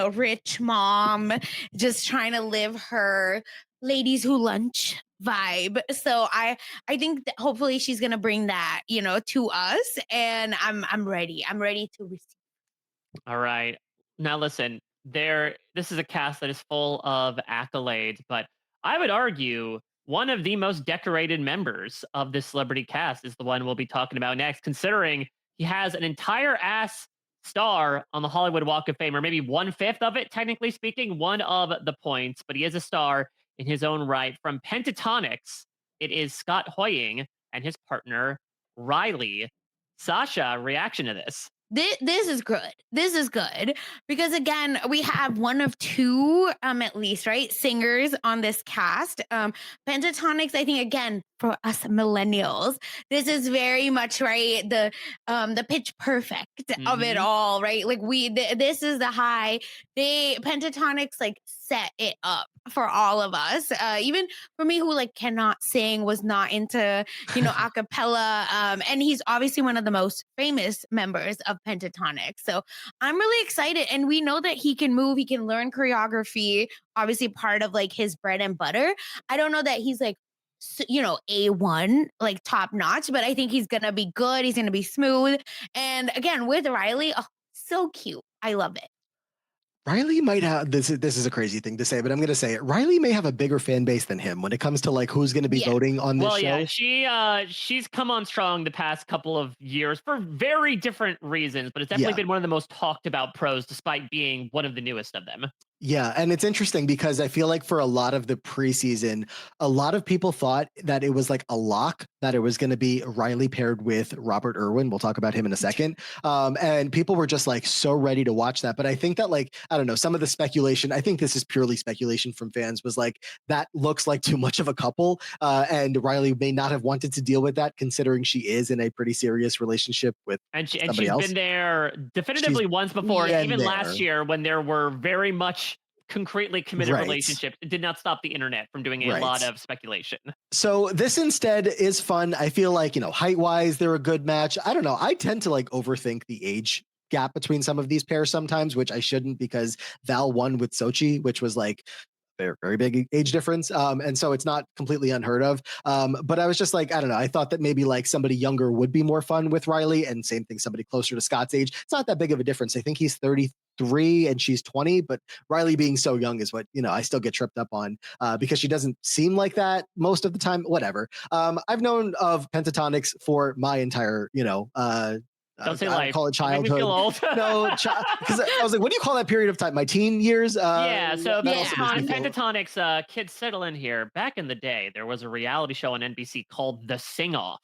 rich mom, just trying to live her ladies who lunch vibe. So I think that hopefully she's going to bring that, to us. And I'm ready. I'm ready to receive. All right. Now listen, this is a cast that is full of accolades, but I would argue one of the most decorated members of this celebrity cast is the one we'll be talking about next, considering he has an entire ass star on the Hollywood Walk of Fame, or maybe 1/5 of it, technically speaking, one of the points, but he is a star in his own right. From Pentatonics, it is Scott Hoying and his partner, Riley. Sasha, reaction to this? This is good. This is good because again, we have one of two, at least, right, singers on this cast. Pentatonics, I think, again, for us millennials, this is very much right the pitch perfect of it all, right? Like this is the high. Pentatonics like set it up for all of us. Even for me, who like cannot sing, was not into a cappella, and he's obviously one of the most famous members of Pentatonics. So I'm really excited, and we know that he can move. He can learn choreography. Obviously, part of like his bread and butter. I don't know that he's like A1, like top notch, but I think he's gonna be good. He's gonna be smooth. And again, with Riley, oh, so cute. I love it. Riley might have this is a crazy thing to say, but I'm going to say it. Riley may have a bigger fan base than him when it comes to like who's going to be voting on this show. Yeah, she's come on strong the past couple of years for very different reasons, but it's definitely been one of the most talked about pros, despite being one of the newest of them. Yeah, and it's interesting because I feel like for a lot of the preseason, a lot of people thought that it was like a lock that it was going to be Riley paired with Robert Irwin. We'll talk about him in a second. And people were just like so ready to watch that. But I think that like, I don't know, some of the speculation, I think this is purely speculation from fans, was like, that looks like too much of a couple. And Riley may not have wanted to deal with that, considering she is in a pretty serious relationship with somebody else. She's been there definitively once before, even last year when there were very much concretely committed relationships. It did not stop the internet from doing a lot of speculation. So this instead is fun. I feel like, height wise, they're a good match. I don't know. I tend to like overthink the age gap between some of these pairs sometimes, which I shouldn't, because Val won with Sochi, which was like very big age difference. And so it's not completely unheard of. But I was just like, I don't know. I thought that maybe like somebody younger would be more fun with Riley, and same thing, somebody closer to Scott's age. It's not that big of a difference. I think he's 33 and she's 20, but Riley being so young is what, I still get tripped up on because she doesn't seem like that most of the time, whatever. I've known of Pentatonics for my entire, don't say life. Call it childhood. Make me feel old. No, because I was like, what do you call that period of time? My teen years? So Pentatonics, kids, settle in here. Back in the day, there was a reality show on NBC called The Sing-Off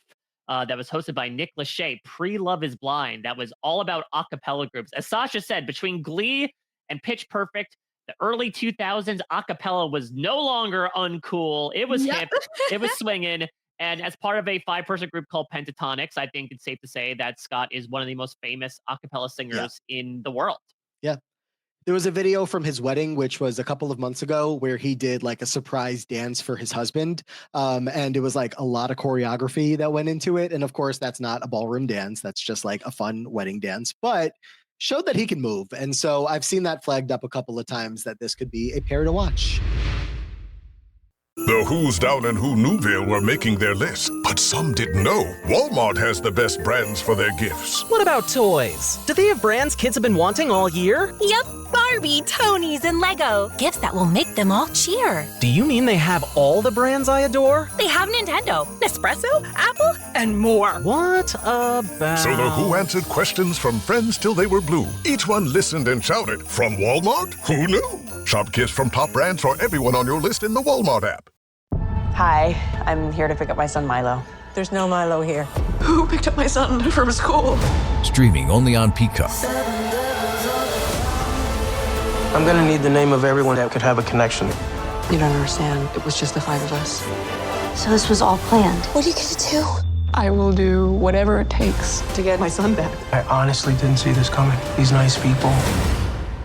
that was hosted by Nick Lachey, pre-Love is Blind, that was all about a cappella groups. As Sasha said, between Glee and Pitch Perfect, the early 2000s, a cappella was no longer uncool. It was hip. It was swinging. And as part of a 5-person group called Pentatonics, I think it's safe to say that Scott is one of the most famous a cappella singers in the world. Yeah. There was a video from his wedding, which was a couple of months ago, where he did like a surprise dance for his husband. And it was like a lot of choreography that went into it. And of course, that's not a ballroom dance. That's just like a fun wedding dance, but showed that he can move. And so I've seen that flagged up a couple of times that this could be a pair to watch. The Who's Down in Who Newville were making their list, but some didn't know Walmart has the best brands for their gifts. What about toys? Do they have brands kids have been wanting all year? Yep, Barbie, Tony's, and Lego. Gifts that will make them all cheer. Do you mean they have all the brands I adore? They have Nintendo, Nespresso, Apple, and more. What about... So the Who answered questions from friends till they were blue. Each one listened and shouted, from Walmart? Who knew? Shop gifts from top brands for everyone on your list in the Walmart app. Hi, I'm here to pick up my son Milo. There's no Milo here. Who picked up my son from school? Streaming only on Peacock. I'm gonna need the name of everyone that could have a connection. You don't understand. It was just the 5 of us. So this was all planned. What are you gonna do? I will do whatever it takes to get my son back. I honestly didn't see this coming. These nice people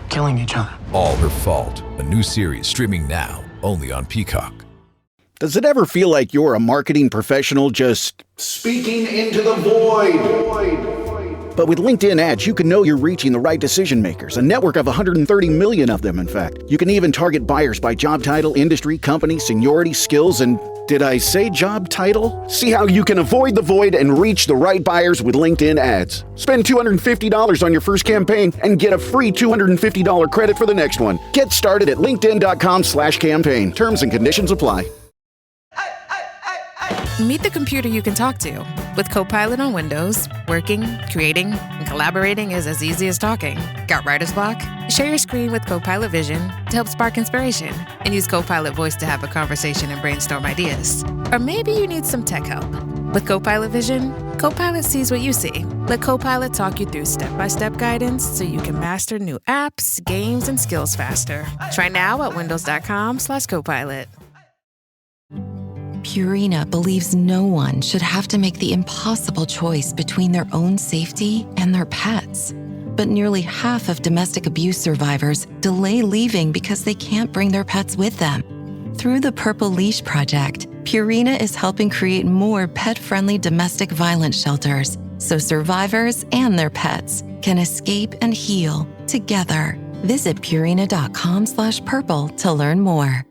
killing each other. All Her Fault, a new series streaming now only on Peacock. Does it ever feel like you're a marketing professional just speaking into the void? But with LinkedIn ads, you can know you're reaching the right decision makers, a network of 130 million of them, in fact. You can even target buyers by job title, industry, company, seniority, skills, and did I say job title? See how you can avoid the void and reach the right buyers with LinkedIn ads. Spend $250 on your first campaign and get a free $250 credit for the next one. Get started at linkedin.com/campaign. Terms and conditions apply. Hey! Meet the computer you can talk to. With Copilot on Windows, working, creating, and collaborating is as easy as talking. Got writer's block? Share your screen with Copilot Vision to help spark inspiration, and use Copilot Voice to have a conversation and brainstorm ideas. Or maybe you need some tech help. With Copilot Vision, Copilot sees what you see. Let Copilot talk you through step-by-step guidance so you can master new apps, games, and skills faster. Try now at windows.com/Copilot. Purina believes no one should have to make the impossible choice between their own safety and their pets. But nearly half of domestic abuse survivors delay leaving because they can't bring their pets with them. Through the Purple Leash Project, Purina is helping create more pet-friendly domestic violence shelters so survivors and their pets can escape and heal together. Visit purina.com/purple to learn more.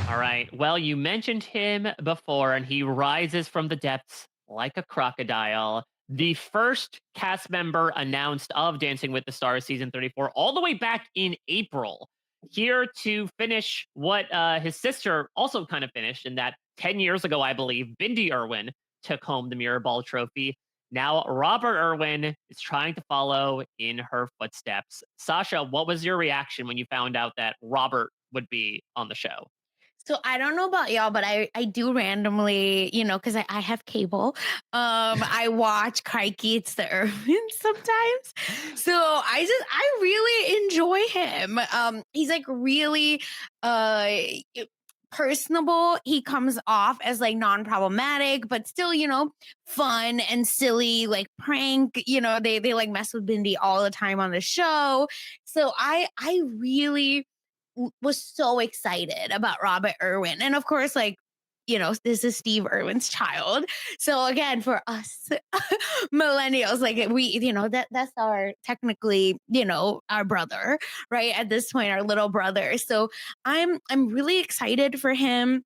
All right. Well, you mentioned him before, and he rises from the depths like a crocodile. The first cast member announced of Dancing with the Stars season 34, all the way back in April, here to finish what his sister also kind of finished, in that 10 years ago, I believe, Bindi Irwin took home the Mirror Ball trophy. Now, Robert Irwin is trying to follow in her footsteps. Sasha, what was your reaction when you found out that Robert would be on the show? So I don't know about y'all, but I do randomly, because I have cable. I watch Crikey, It's the Irvins sometimes. So I really enjoy him. He's like really personable. He comes off as like non-problematic, but still, fun and silly, like prank. They like mess with Bindi all the time on the show. So I really was so excited about Robert Irwin. And of course, like, this is Steve Irwin's child. So again, for us millennials, like that's our technically, our brother, right? At this point, our little brother. So I'm really excited for him.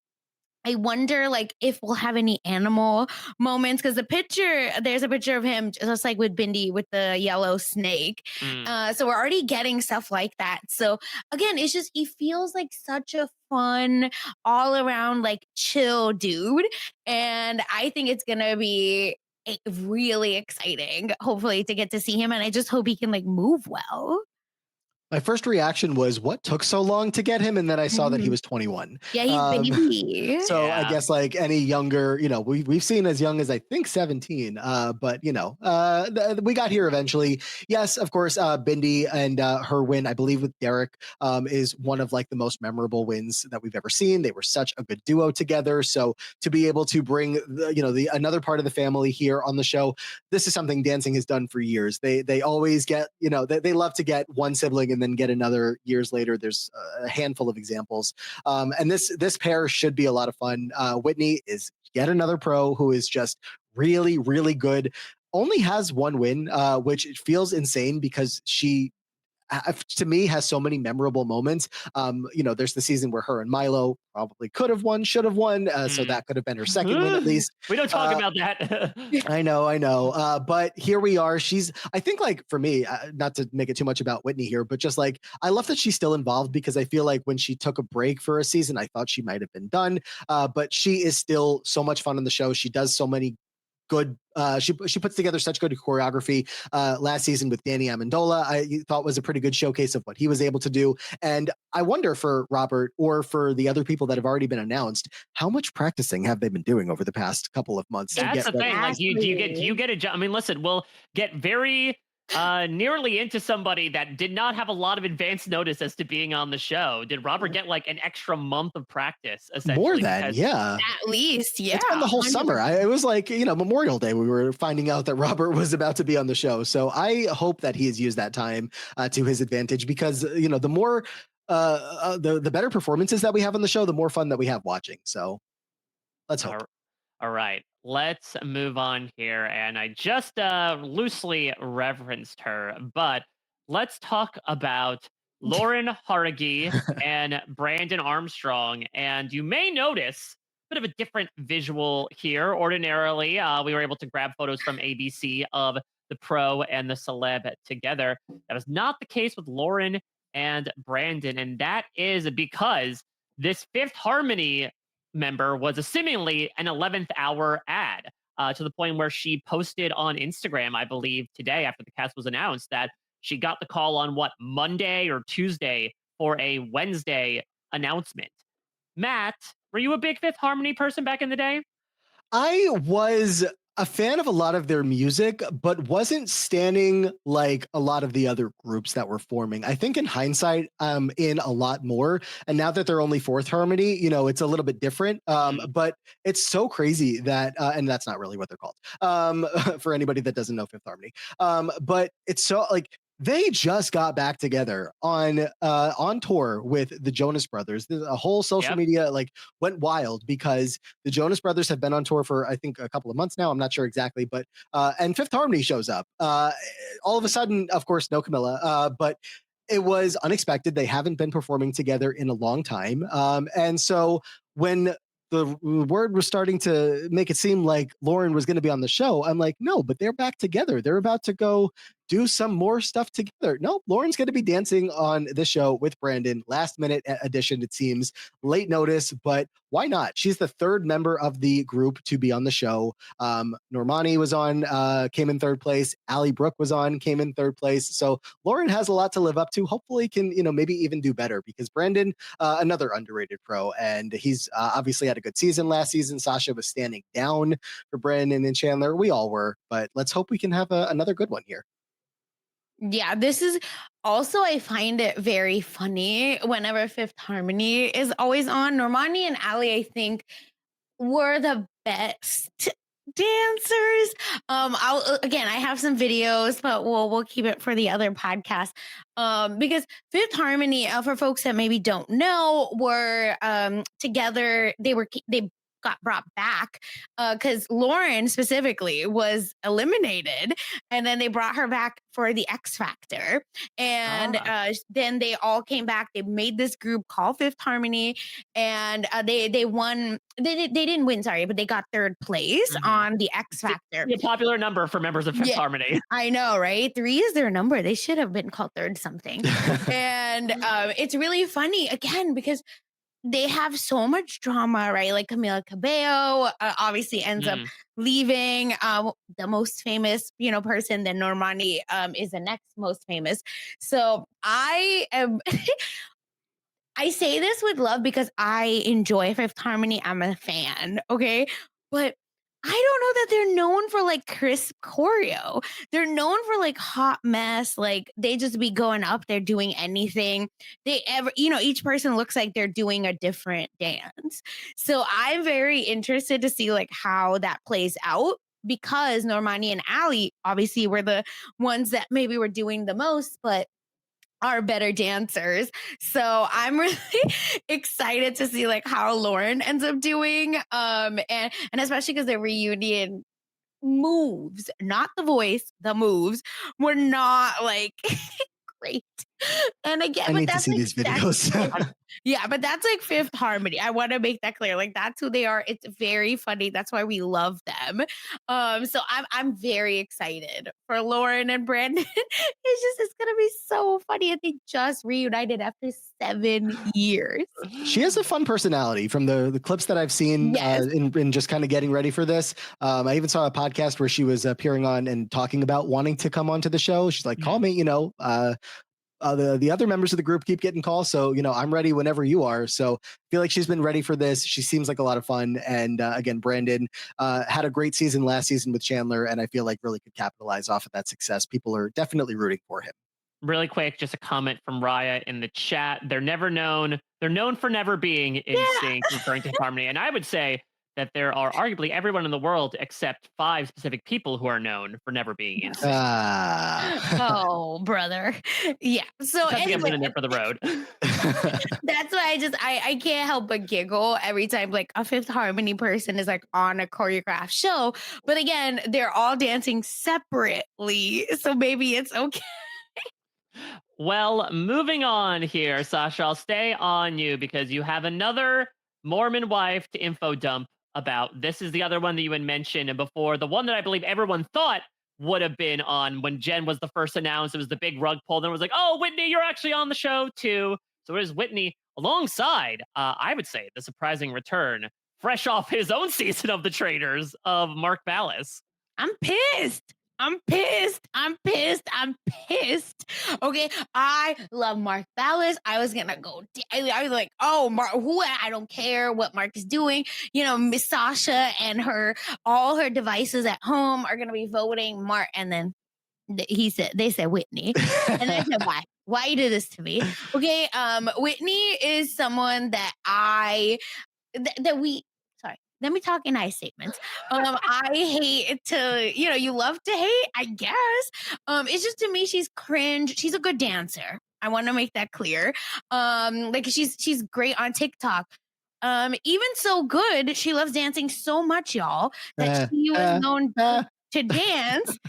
I wonder, like, if we'll have any animal moments, because there's a picture of him just like with Bindi with the yellow snake. So we're already getting stuff like that. So again, it's just, he feels like such a fun, all around, like, chill dude. And I think it's going to be really exciting, hopefully, to get to see him. And I just hope he can, like, move well. My first reaction was, what took so long to get him? And then I saw that he was 21. Yeah, he's baby. So Yeah. I guess like any younger, we've seen as young as I think 17, but we got here eventually. Yes, of course, Bindi and her win, I believe with Derek, is one of like the most memorable wins that we've ever seen. They were such a good duo together. So to be able to bring the another part of the family here on the show, this is something dancing has done for years. They always get, they love to get one sibling and then get another years later. There's a handful of examples. And this pair should be a lot of fun. Whitney is yet another pro who is just really, really good. Only has one win, which feels insane because she, to me, has so many memorable moments. There's the season where her and Milo probably could have won, should have won. So that could have been her second win at least. We don't talk about that. I know. But here we are. I think, like, for me, not to make it too much about Whitney here, but just like, I love that she's still involved, because I feel like when she took a break for a season, I thought she might have been done. But she is still so much fun on the show. She does so many good, she puts together such good choreography. Last season with Danny Amendola, I thought was a pretty good showcase of what he was able to do. And I wonder, for Robert or for the other people that have already been announced, how much practicing have they been doing over the past couple of months? That's the thing. Like, do you get a job? I mean, listen, we'll get very nearly into somebody that did not have a lot of advance notice as to being on the show. Did Robert get like an extra month of practice? Essentially, more than, yeah, at least, yeah. It's been the whole 100%. summer. It was like, Memorial Day, we were finding out that Robert was about to be on the show. So I hope that he has used that time to his advantage, because the more the better performances that we have on the show, the more fun that we have watching. So let's hope. All right, let's move on here. And I just loosely referenced her, but let's talk about Lauren Haragi and Brandon Armstrong. And you may notice a bit of a different visual here. Ordinarily, we were able to grab photos from ABC of the pro and the celeb together. That was not the case with Lauren and Brandon. And that is because this fifth harmony member was a seemingly an 11th hour ad to the point where she posted on Instagram, I believe today after the cast was announced, that she got the call on Monday or Tuesday for a Wednesday announcement. Matt, were you a big Fifth Harmony person back in the day? I was a fan of a lot of their music, but wasn't standing like a lot of the other groups that were forming. I think in hindsight, in a lot more. And now that they're only Fourth Harmony, it's a little bit different. But it's so crazy that, and that's not really what they're called, for anybody that doesn't know Fifth Harmony. But it's so like, they just got back together on tour with the Jonas Brothers. There's a whole social media went wild because the Jonas Brothers have been on tour for I think a couple of months now. I'm not sure exactly, but and Fifth Harmony shows up. All of a sudden, of course, no Camilla, but it was unexpected. They haven't been performing together in a long time, and so when the word was starting to make it seem like Lauren was going to be on the show, I'm like, no, but they're back together. They're about to go do some more stuff together. No, Lauren's going to be dancing on the show with Brandon. Last minute addition, it seems. Late notice, but why not? She's the third member of the group to be on the show. Normani was on, came in third place. Allie Brooke was on, came in third place. So Lauren has a lot to live up to. Hopefully can, maybe even do better because Brandon, another underrated pro, and he's obviously had a good season last season. Sasha was standing down for Brandon and Chandler. We all were, but let's hope we can have another good one here. Yeah, this is also, I find it very funny whenever Fifth Harmony is always on. Normani and Ali, I think, were the best dancers. I have some videos, but we'll keep it for the other podcast. Because Fifth Harmony, for folks that maybe don't know, were together. They got brought back because Lauren specifically was eliminated, and then they brought her back for the X Factor, and then they all came back. They made this group called Fifth Harmony, and they won. They didn't win, sorry, but they got third place on the X Factor. A popular number for members of Fifth Harmony. I know, right? 3 is their number. They should have been called third something. And it's really funny again because they have so much drama, right? Like Camila Cabello obviously ends up leaving. The most famous, person, then Normani is the next most famous. So I am. I say this with love because I enjoy Fifth Harmony. I'm a fan, okay? But I don't know that they're known for like crisp choreo. They're known for like hot mess. Like they just be going up there doing anything. Each person looks like they're doing a different dance. So I'm very interested to see like how that plays out because Normani and Ali obviously were the ones that maybe were doing the most, but are better dancers. So I'm really excited to see like how Lauren ends up doing. And especially because the reunion moves, not the voice, the moves were not like great. And again, I need to see these videos. Yeah, but that's like Fifth Harmony. I want to make that clear. Like that's who they are. It's very funny. That's why we love them. So I'm very excited for Lauren and Brandon. It's gonna be so funny. And they just reunited after 7 years. She has a fun personality from the clips that I've seen in just kind of getting ready for this. I even saw a podcast where she was appearing on and talking about wanting to come onto the show. She's like, call me, the other members of the group keep getting calls. So, I'm ready whenever you are. So I feel like she's been ready for this. She seems like a lot of fun. And again, Brandon had a great season last season with Chandler. And I feel like really could capitalize off of that success. People are definitely rooting for him. Really quick, just a comment from Raya in the chat. They're known for never being in sync, referring to Harmony. And I would say that there are arguably everyone in the world except 5 specific people who are known for never being in sync. Oh, brother. Yeah. So anyway, in there for the road. That's why I can't help but giggle every time like a Fifth Harmony person is like on a choreographed show. But again, they're all dancing separately. So maybe it's okay. Well, moving on here, Sasha, I'll stay on you because you have another Mormon wife to info dump about. This is the other one that you had mentioned, and before the one that I believe everyone thought would have been on when Jen was the first announced. It was the big rug pull. Then it was like, oh, Whitney, you're actually on the show too. So it is Whitney alongside, I would say, the surprising return fresh off his own season of The Traitors of Mark Ballas. I'm pissed. I'm pissed. I'm pissed. I'm pissed. Okay, I love Mark Ballas. I was gonna go. I was like, oh, Mark. Who? I don't care what Mark is doing. You know, Miss Sasha and all her devices at home are gonna be voting Mark. And then they said Whitney, and I said, why? Why you do this to me? Okay, Whitney is someone that we. Sorry, let me talk in I statements. I hate to, you love to hate, I guess. It's just, to me, she's cringe. She's a good dancer. I want to make that clear. Like she's great on TikTok. Even so good, she loves dancing so much, y'all, that she was known to dance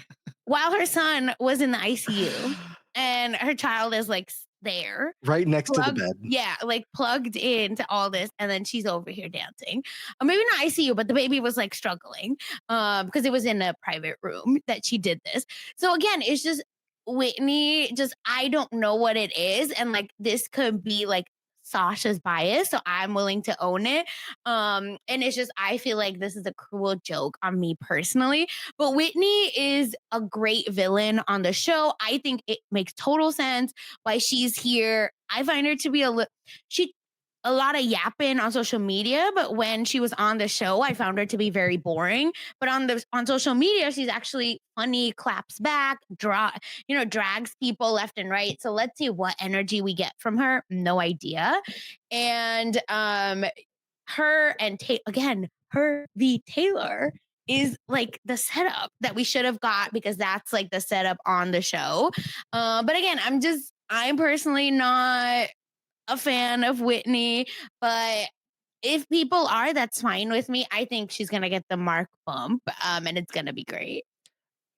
while her son was in the ICU, and her child is like there right next to the bed. Yeah, like plugged into all this, and then she's over here dancing. Maybe not ICU, but the baby was like struggling because it was in a private room that she did this. So again, it's just Whitney. Just I don't know what it is, and like this could be like Sasha's bias, so I'm willing to own it. And it's just I feel like this is a cruel joke on me personally. But Whitney is a great villain on the show. I think it makes total sense why she's here. I find her to be a lot of yapping on social media, but when she was on the show, I found her to be very boring. But on social media, she's actually funny, claps back, drags people left and right. So let's see what energy we get from her. No idea. And her and her v Taylor is like the setup that we should have got, because that's like the setup on the show. But again, I'm personally not a fan of Whitney, but if people are, that's fine with me. I think she's gonna get the Mark bump, and it's gonna be great.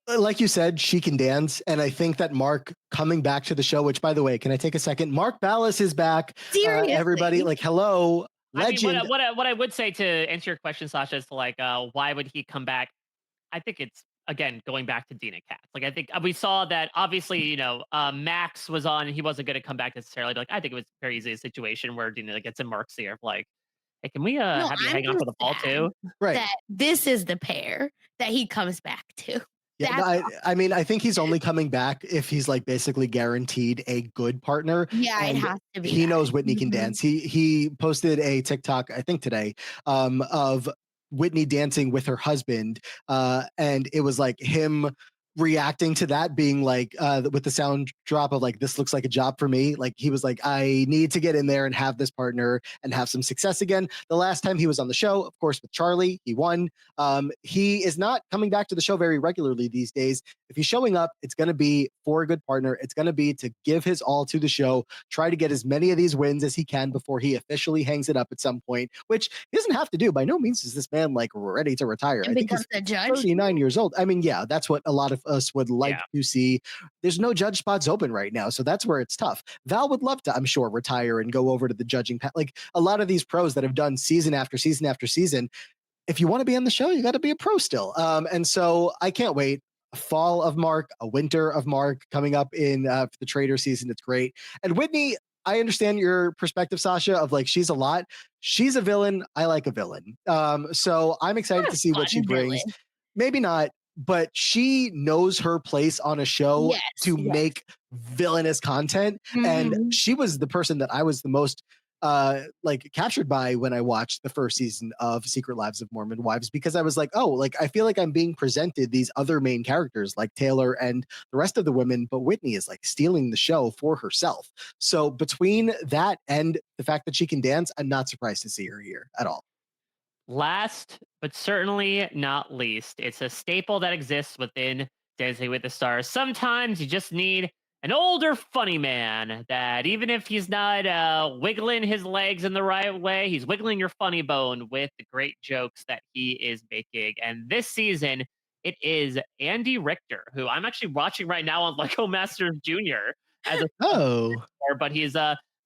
Like you said, she can dance, and I think that Mark coming back to the show, which, by the way, can I take a second? Mark Ballas is back. Seriously, everybody, like, hello, legend. I mean, what I would say to answer your question, Sasha, is to like, why would he come back? I think it's, again, going back to Dina Katz. Like, I think we saw that obviously, Max was on and he wasn't going to come back necessarily. But like, I think it was very easy a situation where Dina gets in Mark's ear of like, hey, can we have you hang on for the ball too? Right. That this is the pair that he comes back to. Yeah, I mean, I think he's only coming back if he's like basically guaranteed a good partner. Yeah, it has to be. He knows Whitney can dance. He posted a TikTok, I think today, of Whitney dancing with her husband, and it was like him reacting to that, being like with the sound drop of like, this looks like a job for me. Like he was like, I need to get in there and have this partner and have some success again. The last time he was on the show, of course, with Charlie, he won. He is not coming back to the show very regularly these days. If he's showing up, it's going to be for a good partner. It's going to be to give his all to the show, try to get as many of these wins as he can before he officially hangs it up at some point, which he doesn't have to do. By no means is this man like ready to retire. And I think he's a judge. 39 years old. I mean, yeah, that's what a lot of us would like to see. There's no judge spots open right now, so that's where it's tough. Val would love to, I'm sure, retire and go over to the judging. Like a lot of these pros that have done season after season after season, if you want to be on the show, you got to be a pro still. And so I can't wait. A fall of Mark, a winter of Mark coming up in the Trader season. It's great. And Whitney, I understand your perspective, Sasha, of like, she's a lot. She's a villain. I like a villain. So I'm excited to see what she brings. Villain. Maybe not, but she knows her place on a show to make villainous content. And she was the person that I was the most like captured by when I watched the first season of Secret Lives of Mormon Wives, because I was like, oh, like I feel like I'm being presented these other main characters like Taylor and the rest of the women, but Whitney is like stealing the show for herself. So between that and the fact that she can dance, I'm not surprised to see her here at all. Last, but certainly not least, it's a staple that exists within Dancing with the Stars. Sometimes you just need an older funny man that even if he's not wiggling his legs in the right way, he's wiggling your funny bone with the great jokes that he is making. And this season, it is Andy Richter, who I'm actually watching right now on Lego Masters Jr. as a but he's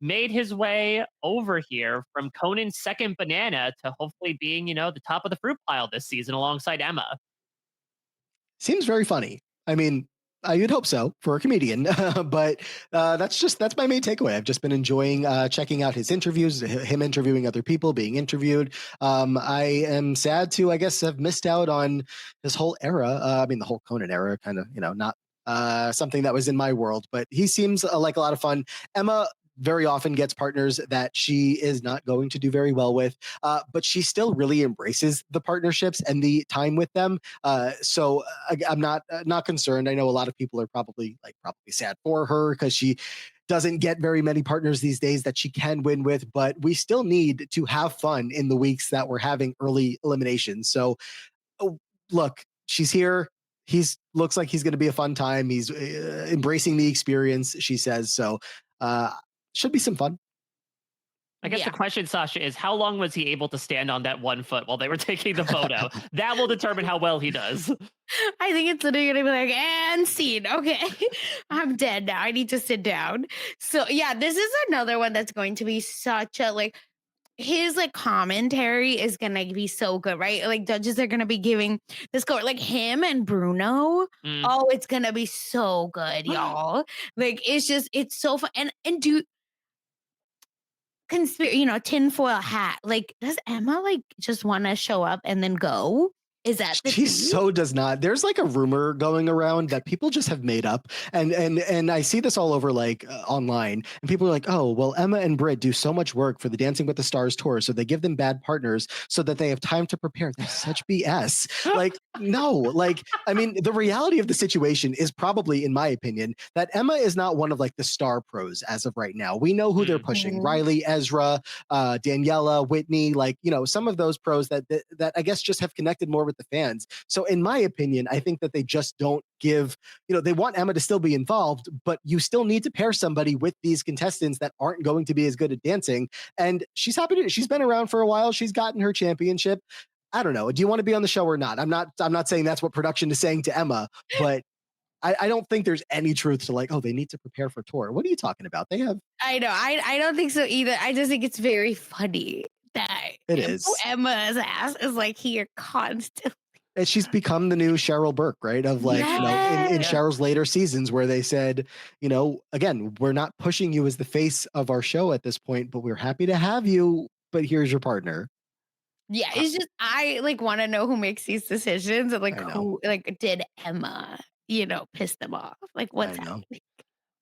made his way over here from Conan's second banana to hopefully being, the top of the fruit pile this season alongside Emma. Seems very funny. I mean, You'd hope so for a comedian, but that's my main takeaway. I've just been enjoying checking out his interviews, him interviewing other people, being interviewed. I am sad to, I guess, have missed out on his whole era. I mean, the whole Conan era, kind of, not something that was in my world, but he seems like a lot of fun. Emma very often gets partners that she is not going to do very well with, but she still really embraces the partnerships and the time with them. So I'm not concerned. I know a lot of people are probably sad for her because she doesn't get very many partners these days that she can win with, but we still need to have fun in the weeks that we're having early eliminations. So look, she's here. Looks like he's going to be a fun time. He's embracing the experience, she says. So should be some fun. I guess the question, Sasha, is how long was he able to stand on that 1 foot while they were taking the photo? That will determine how well he does. I think it's literally gonna be like, and scene. Okay, I'm dead now. I need to sit down. So yeah, this is another one that's going to be such a his commentary is gonna be so good, right? Like judges are gonna be giving the score, like him and Bruno. Oh, it's gonna be so good, y'all. It's so fun. And do tinfoil hat. Like, does Emma just want to show up and then go? Is that the She tea? so does not. There's a rumor going around that people just have made up, and I see this all over online, and people are like, "Oh, well, Emma and Britt do so much work for the Dancing with the Stars tour, so they give them bad partners so that they have time to prepare." That's such BS. No. I mean, the reality of the situation is probably, in my opinion, that Emma is not one of the star pros as of right now. We know who they're pushing: Riley, Ezra, Daniela, Whitney. Some of those pros that I guess just have connected more with the fans. So in my opinion, I think that they just don't give, they want Emma to still be involved, but you still need to pair somebody with these contestants that aren't going to be as good at dancing. And she's been around for a while. She's gotten her championship. I don't know. Do you want to be on the show or not? I'm not saying that's what production is saying to Emma, but I don't think there's any truth to they need to prepare for tour. What are you talking about? They have. I know. I don't think so either. I just think it's very funny that it is. Emma's ass is here constantly. And she's become the new Cheryl Burke, right? Of in Cheryl's later seasons where they said, again, we're not pushing you as the face of our show at this point, but we're happy to have you. But here's your partner. Yeah, it's just I want to know who makes these decisions and who did Emma, piss them off? What's happening?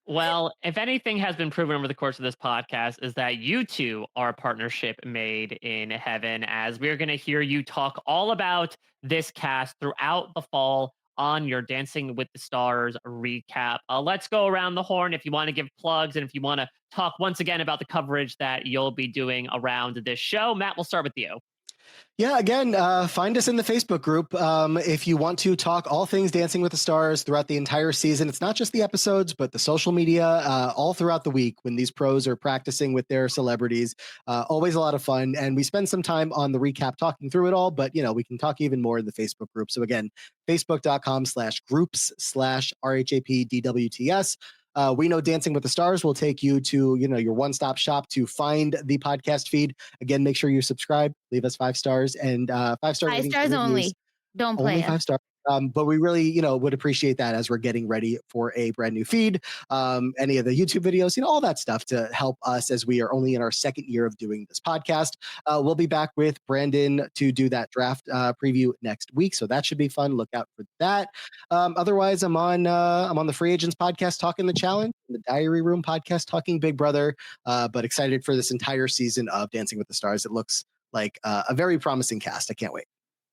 Well, if anything has been proven over the course of this podcast is that you two are a partnership made in heaven, as we're going to hear you talk all about this cast throughout the fall on your Dancing with the Stars recap. Let's go around the horn if you want to give plugs and if you want to talk once again about the coverage that you'll be doing around this show. Matt, we'll start with you. Yeah, again, find us in the Facebook group if you want to talk all things Dancing with the Stars throughout the entire season. It's not just the episodes, but the social media all throughout the week when these pros are practicing with their celebrities. Always a lot of fun. And we spend some time on the recap talking through it all, but, we can talk even more in the Facebook group. So again, facebook.com/groups/RHAPDWTS. We know Dancing with the Stars will take you to, your one-stop shop to find the podcast feed. Again, make sure you subscribe, leave us 5 stars and 5-star 5 stars only. Don't play only 5 stars. But we really, would appreciate that as we're getting ready for a brand new feed. Any of the YouTube videos, all that stuff to help us as we are only in our second year of doing this podcast. We'll be back with Brandon to do that draft preview next week. So that should be fun. Look out for that. Otherwise, I'm on the Free Agents podcast talking the challenge, the Diary Room podcast talking Big Brother. But excited for this entire season of Dancing with the Stars. It looks like a very promising cast. I can't wait.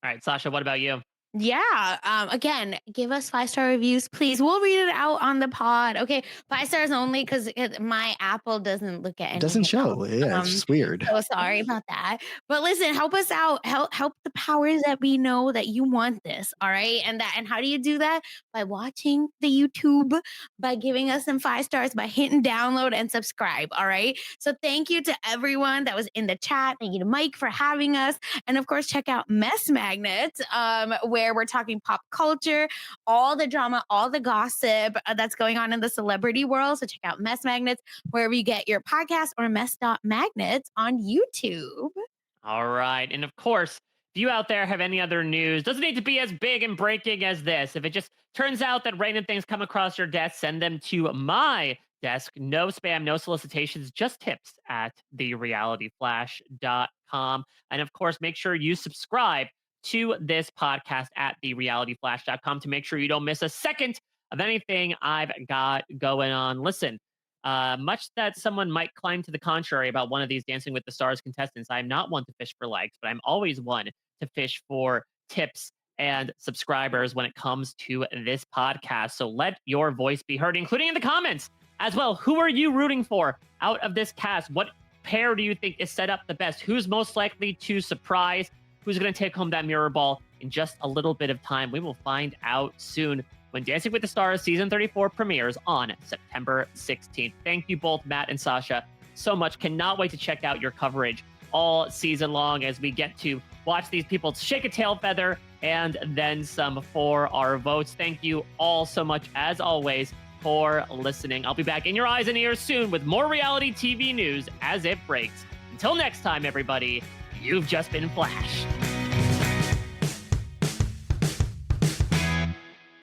All right, Sasha, what about you? Yeah. Again, give us 5-star reviews, please. We'll read it out on the pod. Okay, 5 stars only because my Apple doesn't look at anything. It doesn't show. Yeah, it's just weird. So sorry about that. But listen, help us out. Help the powers that we know that you want this. All right, and how do you do that? By watching the YouTube, by giving us some 5 stars, by hitting download and subscribe. All right. So thank you to everyone that was in the chat. Thank you to Mike for having us, and of course, check out Mess Magnets, where we're talking pop culture, all the drama, all the gossip that's going on in the celebrity world. So check out Mess Magnets wherever you get your podcast or Mess.Magnets on YouTube. All right. And of course, If you out there have any other news, doesn't need to be as big and breaking as this. If it just turns out that random things come across your desk, send them to my desk. No spam, no solicitations, just tips at therealityflash.com. And of course, make sure you subscribe to this podcast at therealityflash.com to make sure you don't miss a second of anything I've got going on. Listen, much that someone might claim to the contrary about one of these Dancing with the Stars contestants, I'm not one to fish for likes, but I'm always one to fish for tips and subscribers when it comes to this podcast. So let your voice be heard, including in the comments as well. Who are you rooting for out of this cast? What pair do you think is set up the best? Who's most likely to surprise? Who's going to take home that mirror ball in just a little bit of time? We will find out soon when Dancing with the Stars Season 34 premieres on September 16th. Thank you both, Matt and Sasha, so much. Cannot wait to check out your coverage all season long as we get to watch these people shake a tail feather and then some for our votes. Thank you all so much, as always, for listening. I'll be back in your eyes and ears soon with more reality TV news as it breaks. Until next time, everybody, you've just been flashed.